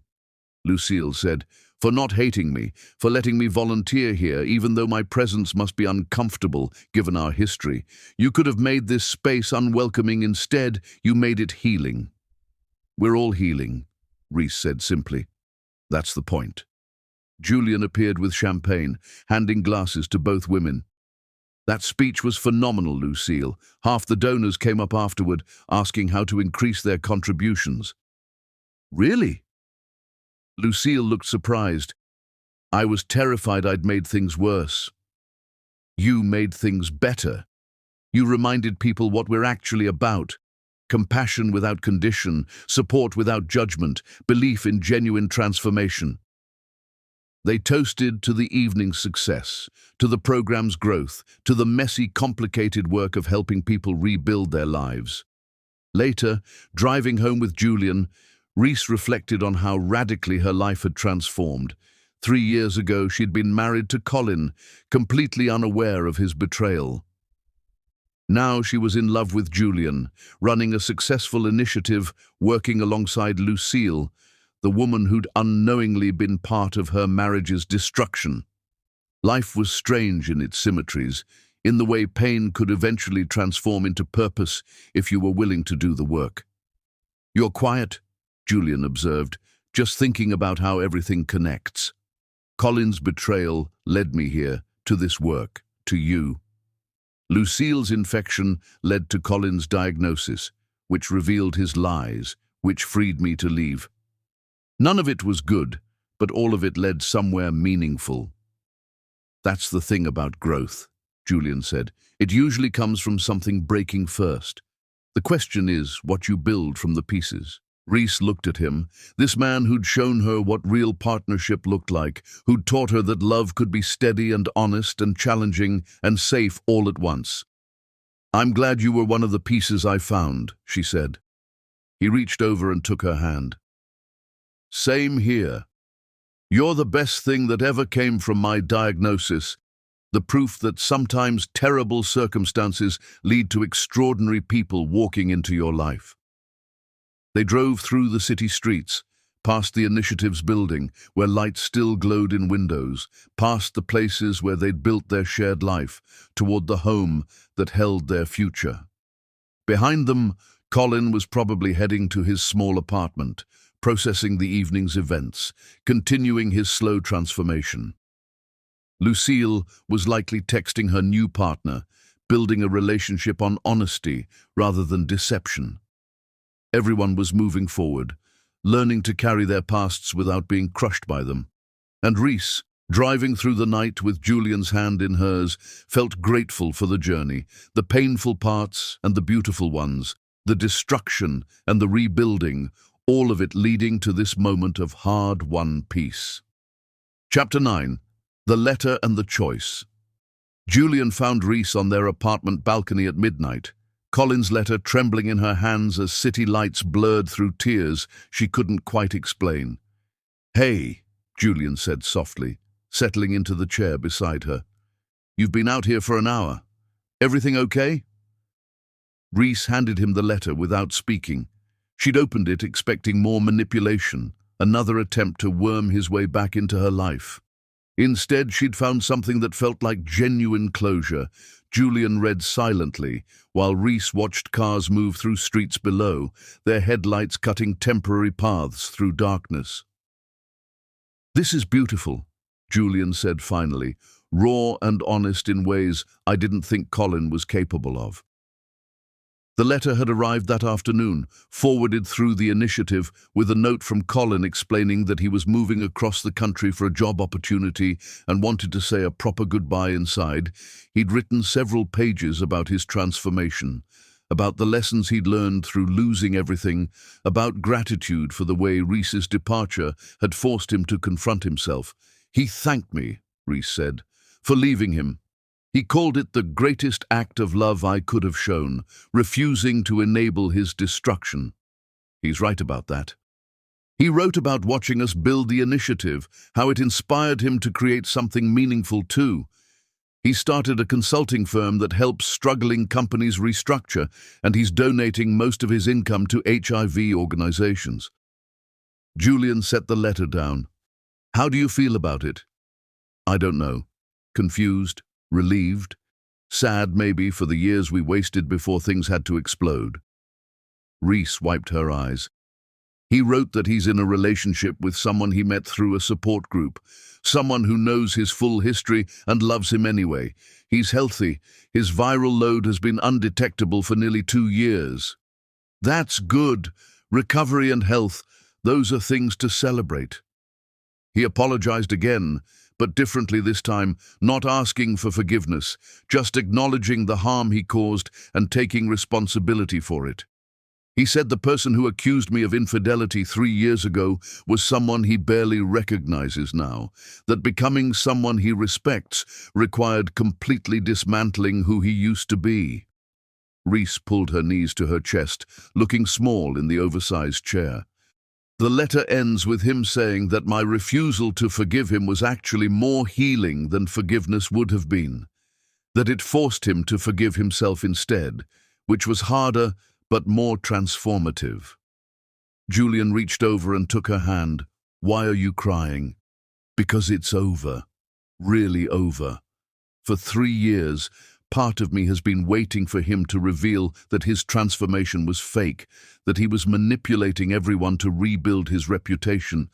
Speaker 1: Lucille said, for not hating me, for letting me volunteer here, even though my presence must be uncomfortable given our history. You could have made this space unwelcoming. Instead, you made it healing. We're all healing, Rhys said simply. That's the point. Julian appeared with champagne, handing glasses to both women. That speech was phenomenal, Lucille. Half the donors came up afterward, asking how to increase their contributions. Really? Lucille looked surprised. I was terrified I'd made things worse. You made things better. You reminded people what we're actually about. Compassion without condition, support without judgment, belief in genuine transformation. They toasted to the evening's success, to the program's growth, to the messy, complicated work of helping people rebuild their lives. Later, driving home with Julian, Rhys reflected on how radically her life had transformed. 3 years ago, she'd been married to Colin, completely unaware of his betrayal. Now she was in love with Julian, running a successful initiative, working alongside Lucille, the woman who'd unknowingly been part of her marriage's destruction. Life was strange in its symmetries, in the way pain could eventually transform into purpose if you were willing to do the work. You're quiet, Julian observed, just thinking about how everything connects. Colin's betrayal led me here, to this work, to you. Lucille's infection led to Colin's diagnosis, which revealed his lies, which freed me to leave. None of it was good, but all of it led somewhere meaningful. That's the thing about growth, Julian said. It usually comes from something breaking first. The question is what you build from the pieces. Rhys looked at him, this man who'd shown her what real partnership looked like, who'd taught her that love could be steady and honest and challenging and safe all at once. I'm glad you were one of the pieces I found, she said. He reached over and took her hand. Same here. You're the best thing that ever came from my diagnosis, the proof that sometimes terrible circumstances lead to extraordinary people walking into your life. They drove through the city streets, past the initiative's building, where lights still glowed in windows, past the places where they'd built their shared life, toward the home that held their future. Behind them, Colin was probably heading to his small apartment, processing the evening's events, continuing his slow transformation. Lucille was likely texting her new partner, building a relationship on honesty rather than deception. Everyone was moving forward, learning to carry their pasts without being crushed by them. And Reese, driving through the night with Julian's hand in hers, felt grateful for the journey, the painful parts and the beautiful ones, the destruction and the rebuilding, all of it leading to this moment of hard-won peace. Chapter 9. The Letter and the Choice. Julian found Reese on their apartment balcony at midnight, Colin's letter trembling in her hands as city lights blurred through tears she couldn't quite explain. "Hey," Julian said softly, settling into the chair beside her. "You've been out here for an hour. Everything okay?" Reese handed him the letter without speaking. She'd opened it expecting more manipulation, another attempt to worm his way back into her life. Instead, she'd found something that felt like genuine closure. Julian read silently, while Reese watched cars move through streets below, their headlights cutting temporary paths through darkness. "This is beautiful," Julian said finally, raw and honest in ways I didn't think Colin was capable of. The letter had arrived that afternoon, forwarded through the initiative, with a note from Colin explaining that he was moving across the country for a job opportunity and wanted to say a proper goodbye inside. He'd written several pages about his transformation, about the lessons he'd learned through losing everything, about gratitude for the way Reese's departure had forced him to confront himself. "He thanked me," Reese said, "for leaving him. He called it the greatest act of love I could have shown, refusing to enable his destruction." He's right about that. He wrote about watching us build the initiative, how it inspired him to create something meaningful too. He started a consulting firm that helps struggling companies restructure, and he's donating most of his income to HIV organizations. Julian set the letter down. "How do you feel about it?" "I don't know. Confused. Relieved, sad maybe for the years we wasted before things had to explode." Reese wiped her eyes. "He wrote that he's in a relationship with someone he met through a support group, someone who knows his full history and loves him anyway. He's healthy. His viral load has been undetectable for nearly 2 years. That's good. Recovery and health, those are things to celebrate." He apologized again, but differently this time, not asking for forgiveness, just acknowledging the harm he caused and taking responsibility for it. He said the person who accused me of infidelity 3 years ago was someone he barely recognizes now, that becoming someone he respects required completely dismantling who he used to be. Reese pulled her knees to her chest, looking small in the oversized chair. "The letter ends with him saying that my refusal to forgive him was actually more healing than forgiveness would have been, that it forced him to forgive himself instead, which was harder but more transformative." Julian reached over and took her hand. "Why are you crying?" "Because it's over. Really over. For 3 years, part of me has been waiting for him to reveal that his transformation was fake, that he was manipulating everyone to rebuild his reputation.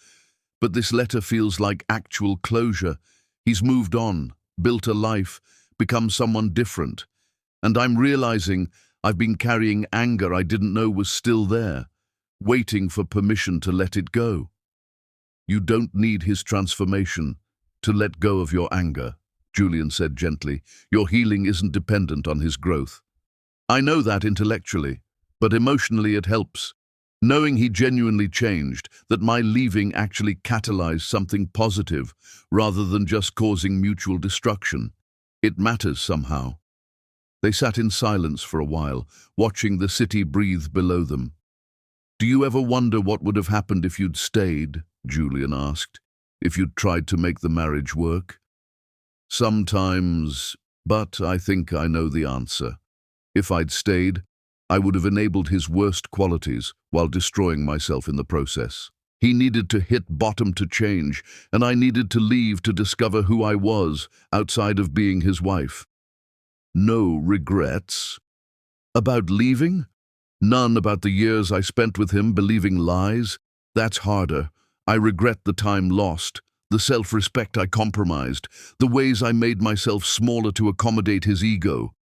Speaker 1: But this letter feels like actual closure. He's moved on, built a life, become someone different. And I'm realizing I've been carrying anger I didn't know was still there, waiting for permission to let it go." "You don't need his transformation to let go of your anger," Julian said gently. "Your healing isn't dependent on his growth. I know that intellectually, but emotionally it helps. Knowing he genuinely changed, that my leaving actually catalyzed something positive rather than just causing mutual destruction. It matters somehow." They sat in silence for a while, watching the city breathe below them. "Do you ever wonder what would have happened if you'd stayed?" Julian asked. "If you'd tried to make the marriage work?" "Sometimes, but I think I know the answer. If I'd stayed, I would have enabled his worst qualities while destroying myself in the process. He needed to hit bottom to change, and I needed to leave to discover who I was outside of being his wife." "No regrets?" "About leaving? None about the years I spent with him believing lies. That's harder. I regret the time lost, the self-respect I compromised, the ways I made myself smaller to accommodate his ego.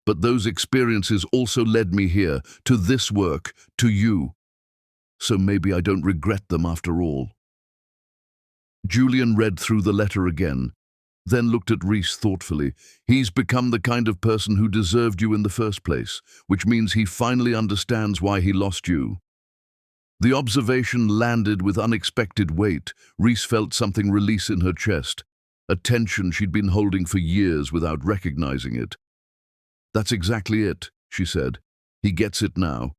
Speaker 1: But those experiences also led me here, to this work, to you. So maybe I don't regret them after all. Julian read through the letter again, then looked at Reese thoughtfully. He's become the kind of person who deserved you in the first place, which means he finally understands why he lost you. The observation landed with unexpected weight. Reese felt something release in her chest, a tension she'd been holding for years without recognizing it. "That's exactly it," she said. "He gets it now.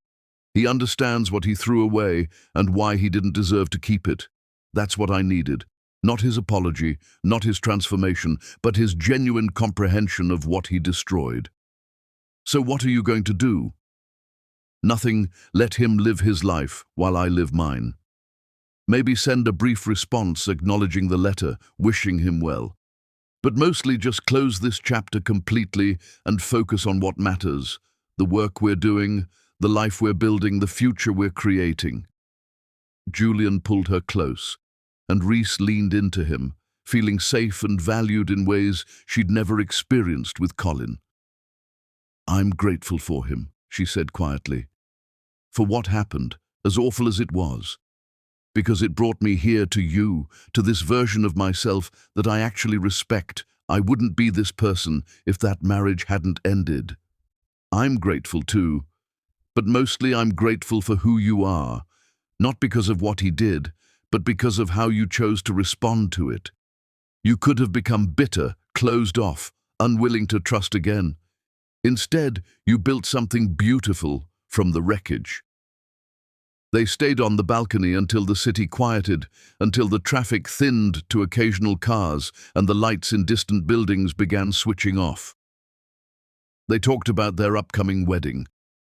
Speaker 1: He understands what he threw away and why he didn't deserve to keep it. That's what I needed. Not his apology, not his transformation, but his genuine comprehension of what he destroyed." "So what are you going to do?" "Nothing. Let him live his life while I live mine. Maybe send a brief response acknowledging the letter, wishing him well. But mostly just close this chapter completely and focus on what matters, the work we're doing, the life we're building, the future we're creating." Julian pulled her close, and Reese leaned into him, feeling safe and valued in ways she'd never experienced with Colin. "I'm grateful for him," she said quietly, "for what happened, as awful as it was, because it brought me here to you, to this version of myself that I actually respect. I wouldn't be this person if that marriage hadn't ended. I'm grateful too, but mostly I'm grateful for who you are, not because of what he did, but because of how you chose to respond to it. You could have become bitter, closed off, unwilling to trust again. Instead, you built something beautiful from the wreckage." They stayed on the balcony until the city quieted, until the traffic thinned to occasional cars and the lights in distant buildings began switching off. They talked about their upcoming wedding,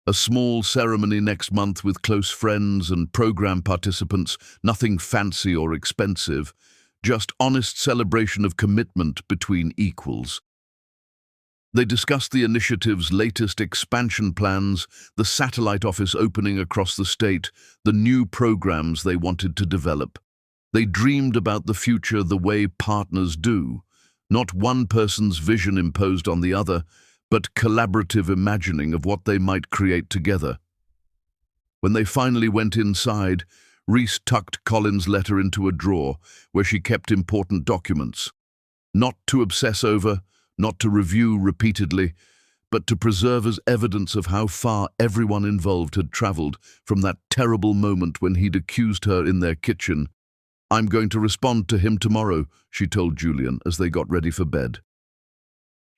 Speaker 1: a small ceremony next month with close friends and program participants, nothing fancy or expensive, just honest celebration of commitment between equals. They discussed the initiative's latest expansion plans, the satellite office opening across the state, the new programs they wanted to develop. They dreamed about the future the way partners do, not one person's vision imposed on the other, but collaborative imagining of what they might create together. When they finally went inside, Reese tucked Colin's letter into a drawer where she kept important documents. Not to obsess over, not to review repeatedly, but to preserve as evidence of how far everyone involved had traveled from that terrible moment when he'd accused her in their kitchen. "I'm going to respond to him tomorrow," she told Julian as they got ready for bed.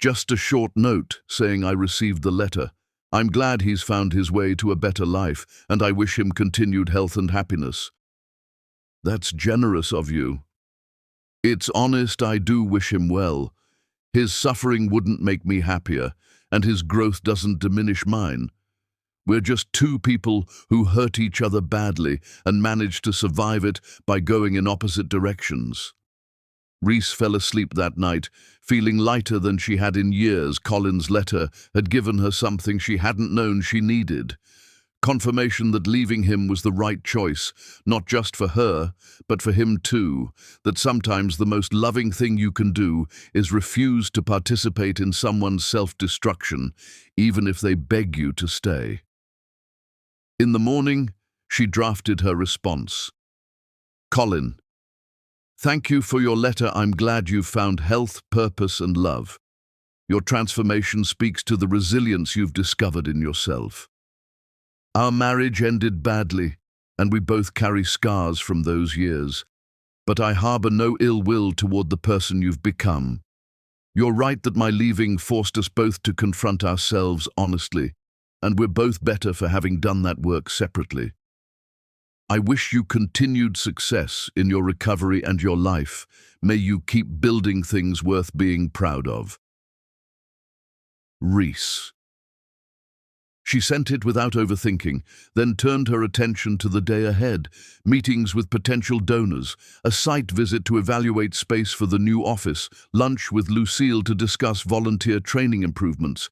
Speaker 1: "Just a short note saying I received the letter. I'm glad he's found his way to a better life, and I wish him continued health and happiness." "That's generous of you." "It's honest, I do wish him well. His suffering wouldn't make me happier, and his growth doesn't diminish mine. We're just two people who hurt each other badly and managed to survive it by going in opposite directions." Reese fell asleep that night, feeling lighter than she had in years. Colin's letter had given her something she hadn't known she needed. Confirmation that leaving him was the right choice, not just for her, but for him too, that sometimes the most loving thing you can do is refuse to participate in someone's self-destruction, even if they beg you to stay. In the morning, she drafted her response. "Colin, thank you for your letter. I'm glad you've found health, purpose, and love. Your transformation speaks to the resilience you've discovered in yourself. Our marriage ended badly, and we both carry scars from those years. But I harbor no ill will toward the person you've become. You're right that my leaving forced us both to confront ourselves honestly, and we're both better for having done that work separately. I wish you continued success in your recovery and your life. May you keep building things worth being proud of. Reese." She sent it without overthinking, then turned her attention to the day ahead, meetings with potential donors, a site visit to evaluate space for the new office, lunch with Lucille to discuss volunteer training improvements.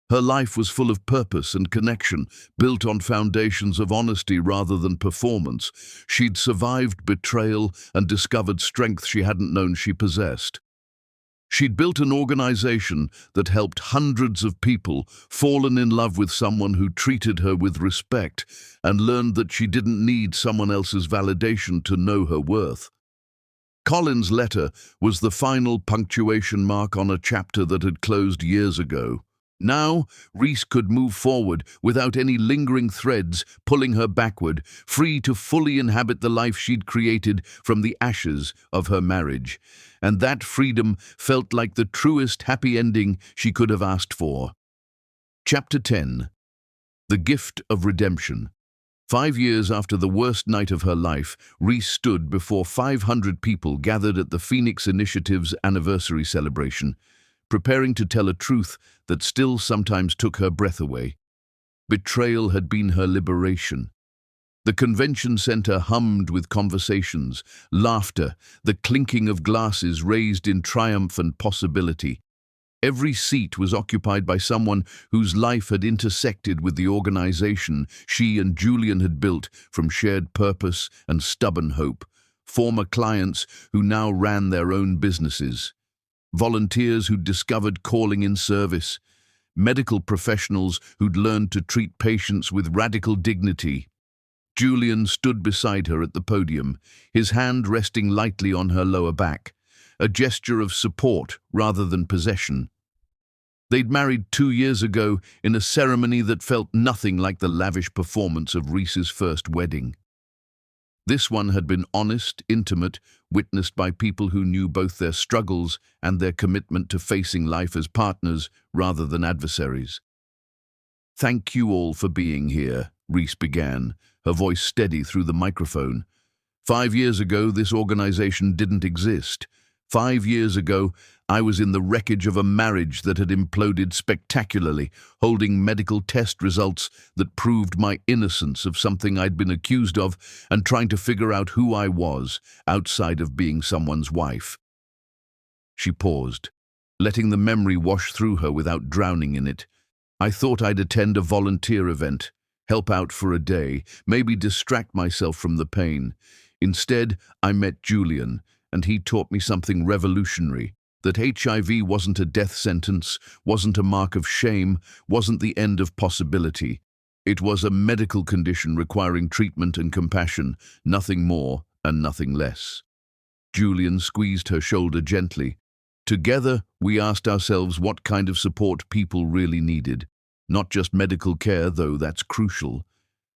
Speaker 1: Her life was full of purpose and connection, built on foundations of honesty rather than performance. She'd survived betrayal and discovered strength she hadn't known she possessed. She'd built an organization that helped hundreds of people, fallen in love with someone who treated her with respect, and learned that she didn't need someone else's validation to know her worth. Colin's letter was the final punctuation mark on a chapter that had closed years ago. Now, Reese could move forward without any lingering threads pulling her backward, free to fully inhabit the life she'd created from the ashes of her marriage. And that freedom felt like the truest happy ending she could have asked for. Chapter 10. The Gift of Redemption. 5 years after the worst night of her life, Reese stood before 500 people gathered at the Phoenix Initiative's anniversary celebration, preparing to tell a truth that still sometimes took her breath away. Betrayal had been her liberation. The convention center hummed with conversations, laughter, the clinking of glasses raised in triumph and possibility. Every seat was occupied by someone whose life had intersected with the organization she and Julian had built from shared purpose and stubborn hope, former clients who now ran their own businesses, volunteers who'd discovered calling in service, medical professionals who'd learned to treat patients with radical dignity. Julian stood beside her at the podium, his hand resting lightly on her lower back, a gesture of support rather than possession. They'd married 2 years ago in a ceremony that felt nothing like the lavish performance of Reese's first wedding. This one had been honest, intimate, witnessed by people who knew both their struggles and their commitment to facing life as partners rather than adversaries. "Thank you all for being here," Reese began, her voice steady through the microphone. 5 years ago, this organization didn't exist. 5 years ago, I was in the wreckage of a marriage that had imploded spectacularly, holding medical test results that proved my innocence of something I'd been accused of, and trying to figure out who I was outside of being someone's wife. She paused, letting the memory wash through her without drowning in it. I thought I'd attend a volunteer event, help out for a day, maybe distract myself from the pain. Instead, I met Julian, and he taught me something revolutionary. That HIV wasn't a death sentence, wasn't a mark of shame, wasn't the end of possibility. It was a medical condition requiring treatment and compassion, nothing more and nothing less. Julian squeezed her shoulder gently. Together, we asked ourselves what kind of support people really needed. Not just medical care, though that's crucial,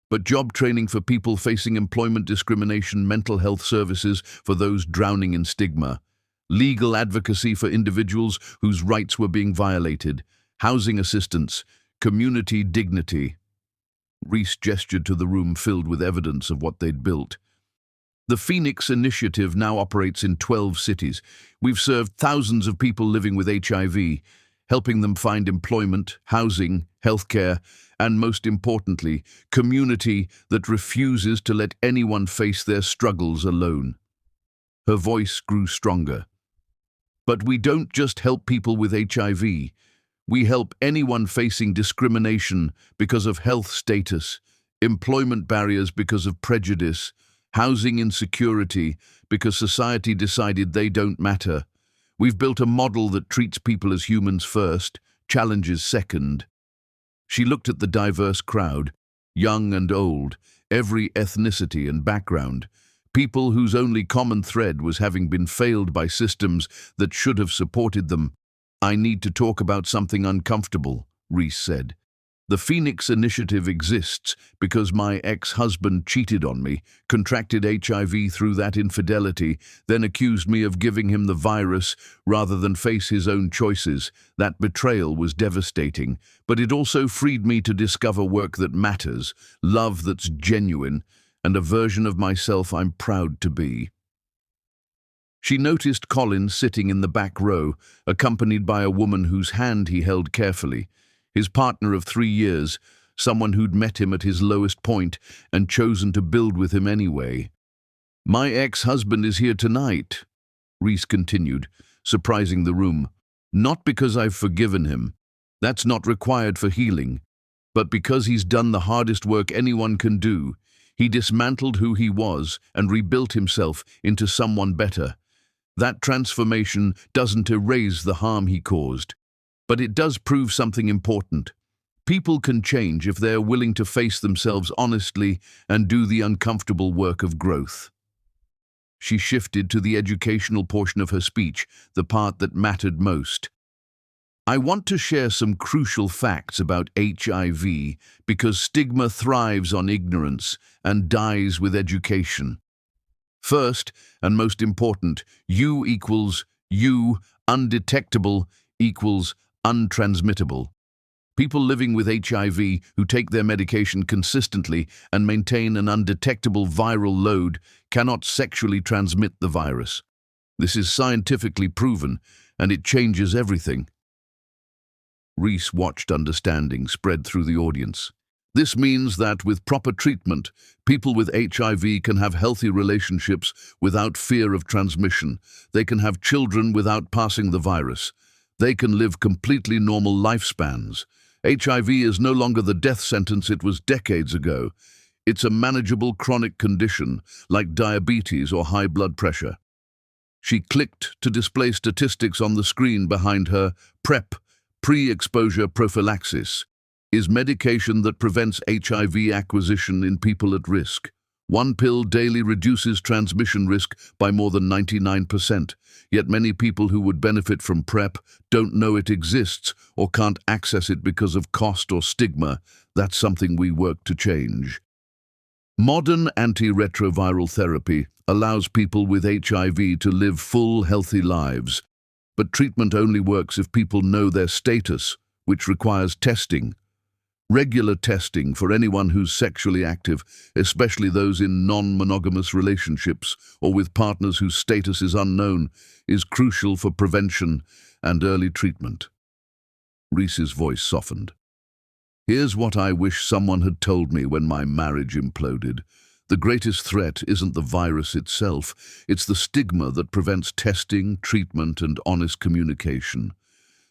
Speaker 1: but job training for people facing employment discrimination, mental health services for those drowning in stigma, legal advocacy for individuals whose rights were being violated, housing assistance, community dignity. Reese gestured to the room filled with evidence of what they'd built. The Phoenix Initiative now operates in 12 cities. We've served thousands of people living with HIV, helping them find employment, housing, healthcare, and most importantly, community that refuses to let anyone face their struggles alone. Her voice grew stronger. But we don't just help people with HIV. We help anyone facing discrimination because of health status, employment barriers because of prejudice, housing insecurity because society decided they don't matter. We've built a model that treats people as humans first, challenges second. She looked at the diverse crowd, young and old, every ethnicity and background. People whose only common thread was having been failed by systems that should have supported them. "I need to talk about something uncomfortable," Reese said. "The Phoenix Initiative exists because my ex-husband cheated on me, contracted HIV through that infidelity, then accused me of giving him the virus rather than face his own choices. That betrayal was devastating, but it also freed me to discover work that matters, love that's genuine, and a version of myself I'm proud to be." She noticed Colin sitting in the back row, accompanied by a woman whose hand he held carefully, his partner of 3 years, someone who'd met him at his lowest point and chosen to build with him anyway. "My ex-husband is here tonight," Reese continued, surprising the room. "Not because I've forgiven him, That's not required for healing. But because he's done the hardest work anyone can do, he dismantled who he was and rebuilt himself into someone better. That transformation doesn't erase the harm he caused, but it does prove something important. People can change if they're willing to face themselves honestly and do the uncomfortable work of growth. She shifted to the educational portion of her speech, the part that mattered most. I want to share some crucial facts about HIV because stigma thrives on ignorance and dies with education. First, and most important, U equals U, undetectable equals untransmittable. People living with HIV who take their medication consistently and maintain an undetectable viral load cannot sexually transmit the virus. This is scientifically proven, and it changes everything. Reese watched understanding spread through the audience. This means that with proper treatment, people with HIV can have healthy relationships without fear of transmission. They can have children without passing the virus. They can live completely normal lifespans. HIV is no longer the death sentence it was decades ago. It's a manageable chronic condition like diabetes or high blood pressure. She clicked to display statistics on the screen behind her. PrEP, pre-exposure prophylaxis, is medication that prevents HIV acquisition in people at risk. One pill daily reduces transmission risk by more than 99%, yet many people who would benefit from PrEP don't know it exists or can't access it because of cost or stigma. That's something we work to change. Modern antiretroviral therapy allows people with HIV to live full, healthy lives. But treatment only works if people know their status, which requires testing. Regular testing for anyone who's sexually active, especially those in non-monogamous relationships or with partners whose status is unknown, is crucial for prevention and early treatment. Reese's voice softened. Here's what I wish someone had told me when my marriage imploded. The greatest threat isn't the virus itself, it's the stigma that prevents testing, treatment, and honest communication.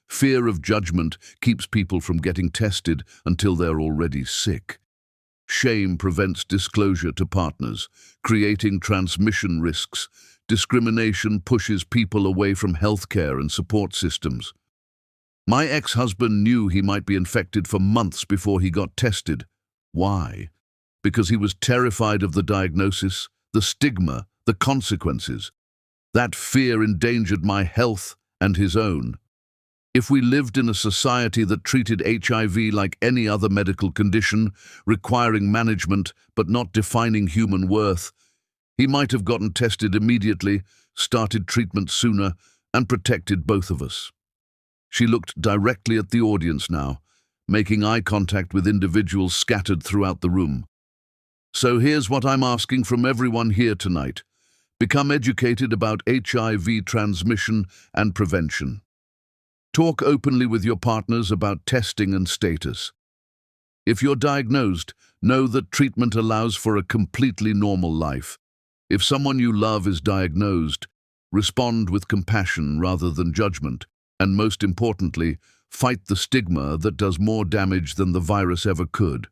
Speaker 1: Fear of judgment keeps people from getting tested until they're already sick. Shame prevents disclosure to partners, creating transmission risks. Discrimination pushes people away from healthcare and support systems. My ex-husband knew he might be infected for months before he got tested. Why? Because he was terrified of the diagnosis, the stigma, the consequences. That fear endangered my health and his own. If we lived in a society that treated HIV like any other medical condition, requiring management but not defining human worth, he might have gotten tested immediately, started treatment sooner, and protected both of us. She looked directly at the audience now, making eye contact with individuals scattered throughout the room. So here's what I'm asking from everyone here tonight. Become educated about HIV transmission and prevention. Talk openly with your partners about testing and status. If you're diagnosed, know that treatment allows for a completely normal life. If someone you love is diagnosed, respond with compassion rather than judgment, and most importantly, fight the stigma that does more damage than the virus ever could.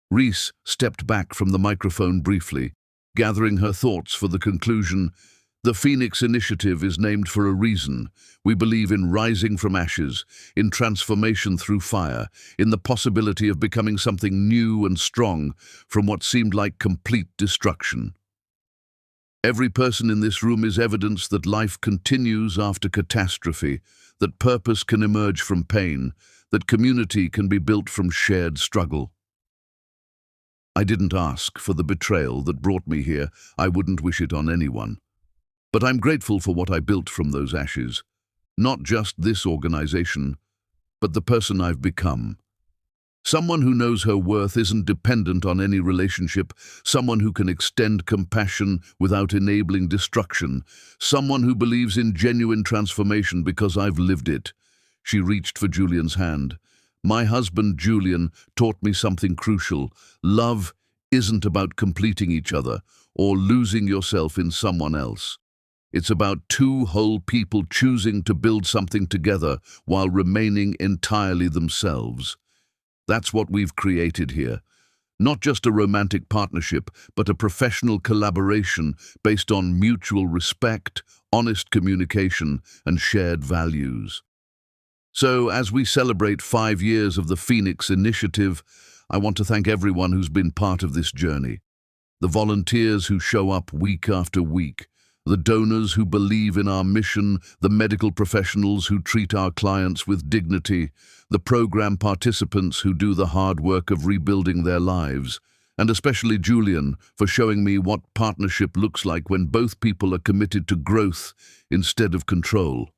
Speaker 1: Reese stepped back from the microphone briefly, gathering her thoughts for the conclusion. The Phoenix Initiative is named for a reason. We believe in rising from ashes, in transformation through fire, in the possibility of becoming something new and strong from what seemed like complete destruction. Every person in this room is evidence that life continues after catastrophe, that purpose can emerge from pain, that community can be built from shared struggle. I didn't ask for the betrayal that brought me here. I wouldn't wish it on anyone. But I'm grateful for what I built from those ashes. Not just this organization, but the person I've become. Someone who knows her worth isn't dependent on any relationship, someone who can extend compassion without enabling destruction, someone who believes in genuine transformation because I've lived it. She reached for Julian's hand. My husband, Julian, taught me something crucial. Love isn't about completing each other or losing yourself in someone else. It's about two whole people choosing to build something together while remaining entirely themselves. That's what we've created here. Not just a romantic partnership, but a professional collaboration based on mutual respect, honest communication, and shared values. So, as we celebrate 5 years of the Phoenix Initiative, I want to thank everyone who's been part of this journey. The volunteers who show up week after week, the donors who believe in our mission, the medical professionals who treat our clients with dignity, the program participants who do the hard work of rebuilding their lives, and especially Julian for showing me what partnership looks like when both people are committed to growth instead of control.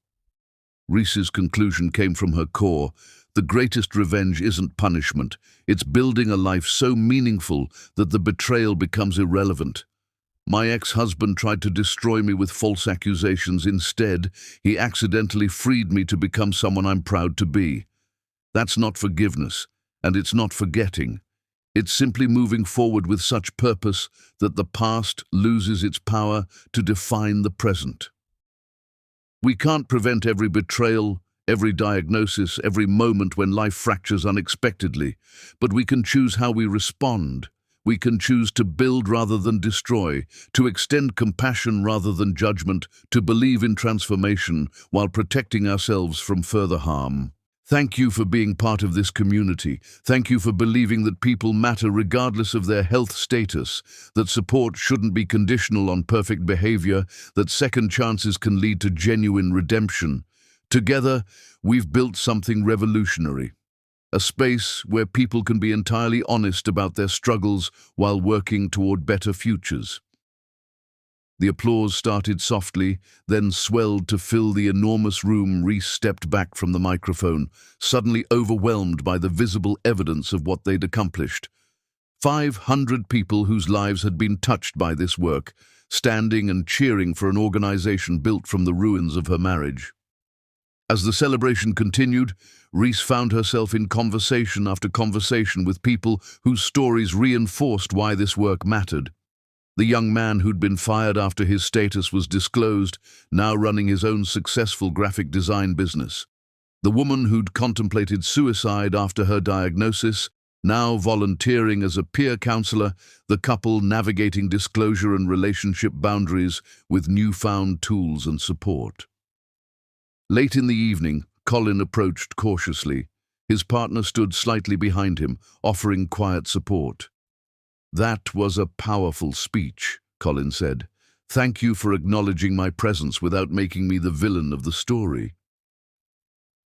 Speaker 1: Reese's conclusion came from her core. The greatest revenge isn't punishment. It's building a life so meaningful that the betrayal becomes irrelevant. My ex-husband tried to destroy me with false accusations. Instead, he accidentally freed me to become someone I'm proud to be. That's not forgiveness, and it's not forgetting. It's simply moving forward with such purpose that the past loses its power to define the present. We can't prevent every betrayal, every diagnosis, every moment when life fractures unexpectedly, but we can choose how we respond. We can choose to build rather than destroy, to extend compassion rather than judgment, to believe in transformation while protecting ourselves from further harm. Thank you for being part of this community. Thank you for believing that people matter regardless of their health status, that support shouldn't be conditional on perfect behavior, that second chances can lead to genuine redemption. Together, we've built something revolutionary. A space where people can be entirely honest about their struggles while working toward better futures. The applause started softly, then swelled to fill the enormous room. Reese stepped back from the microphone, suddenly overwhelmed by the visible evidence of what they'd accomplished. 500 people whose lives had been touched by this work, standing and cheering for an organization built from the ruins of her marriage. As the celebration continued, Reese found herself in conversation after conversation with people whose stories reinforced why this work mattered. The young man who'd been fired after his status was disclosed, now running his own successful graphic design business. The woman who'd contemplated suicide after her diagnosis, now volunteering as a peer counselor, the couple navigating disclosure and relationship boundaries with newfound tools and support. Late in the evening, Colin approached cautiously. His partner stood slightly behind him, offering quiet support. "That was a powerful speech," Colin said. "Thank you for acknowledging my presence without making me the villain of the story."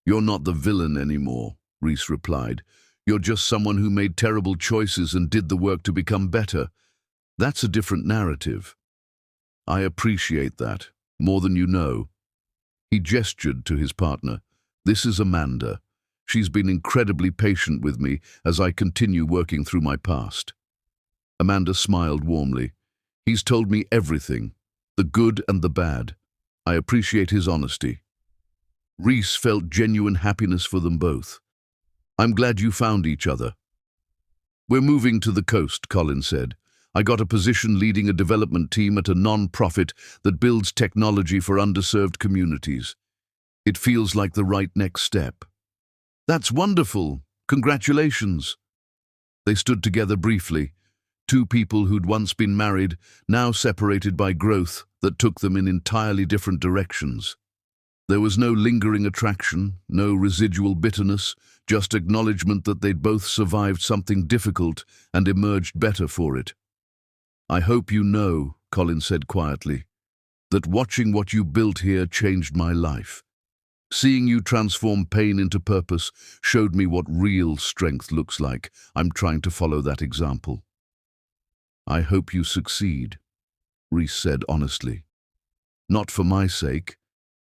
Speaker 1: "You're not the villain anymore," Reese replied. "You're just someone who made terrible choices and did the work to become better. That's a different narrative." "I appreciate that, more than you know." He gestured to his partner. "This is Amanda. She's been incredibly patient with me as I continue working through my past." Amanda smiled warmly. "He's told me everything, the good and the bad. I appreciate his honesty." Reese felt genuine happiness for them both. "I'm glad you found each other." "We're moving to the coast," Colin said. "I got a position leading a development team at a non-profit that builds technology for underserved communities. It feels like the right next step." "That's wonderful. Congratulations." They stood together briefly. Two people who'd once been married, now separated by growth that took them in entirely different directions. There was no lingering attraction, no residual bitterness, just acknowledgement that they'd both survived something difficult and emerged better for it. "I hope you know," Colin said quietly, "that watching what you built here changed my life. Seeing you transform pain into purpose showed me what real strength looks like. I'm trying to follow that example." "I hope you succeed," Reese said honestly. "Not for my sake,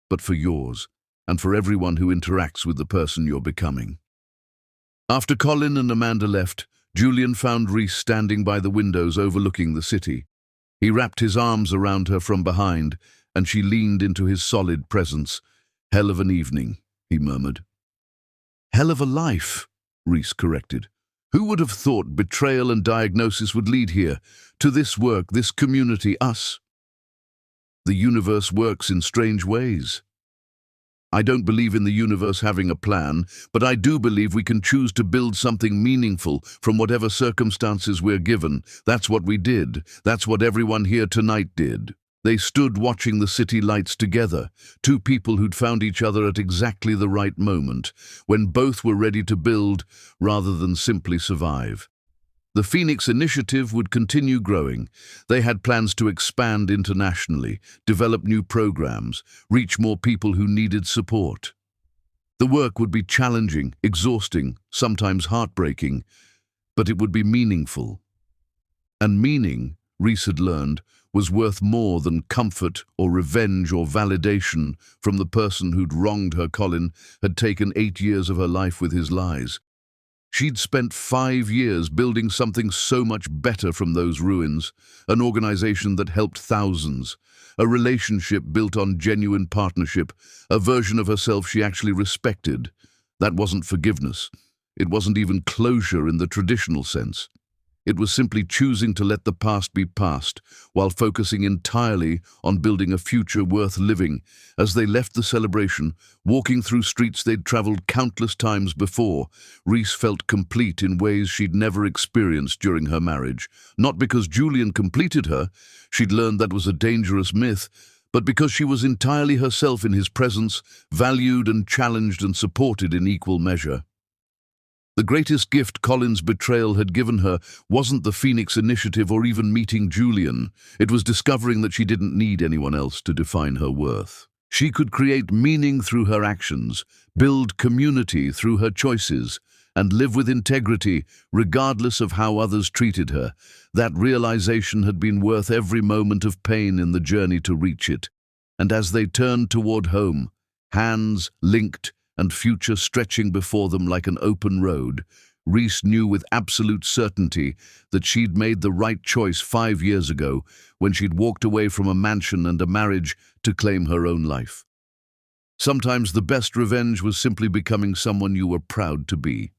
Speaker 1: but for yours, and for everyone who interacts with the person you're becoming." After Colin and Amanda left, Julian found Reese standing by the windows overlooking the city. He wrapped his arms around her from behind, and she leaned into his solid presence. "Hell of an evening," he murmured. "Hell of a life," Reese corrected. "Who would have thought betrayal and diagnosis would lead here, to this work, this community, us?" The universe works in strange ways. I don't believe in the universe having a plan, but I do believe we can choose to build something meaningful from whatever circumstances we're given. That's what we did. That's what everyone here tonight did. They stood watching the city lights together, two people who'd found each other at exactly the right moment, when both were ready to build rather than simply survive. The Phoenix Initiative would continue growing. They had plans to expand internationally, develop new programs, reach more people who needed support. The work would be challenging, exhausting, sometimes heartbreaking, but it would be meaningful. And meaning, Reese had learned, was worth more than comfort or revenge or validation from the person who'd wronged her. Colin had taken 8 years of her life with his lies. She'd spent 5 years building something so much better from those ruins, an organization that helped thousands, a relationship built on genuine partnership, a version of herself she actually respected. That wasn't forgiveness. It wasn't even closure in the traditional sense. It was simply choosing to let the past be past, while focusing entirely on building a future worth living. As they left the celebration, walking through streets they'd traveled countless times before, Reese felt complete in ways she'd never experienced during her marriage. Not because Julian completed her, she'd learned that was a dangerous myth, but because she was entirely herself in his presence, valued and challenged and supported in equal measure. The greatest gift Colin's betrayal had given her wasn't the Phoenix Initiative or even meeting Julian. It was discovering that she didn't need anyone else to define her worth. She could create meaning through her actions, build community through her choices, and live with integrity regardless of how others treated her. That realization had been worth every moment of pain in the journey to reach it. And as they turned toward home, hands linked, and future stretching before them like an open road, Reese knew with absolute certainty that she'd made the right choice 5 years ago when she'd walked away from a mansion and a marriage to claim her own life. Sometimes the best revenge was simply becoming someone you were proud to be.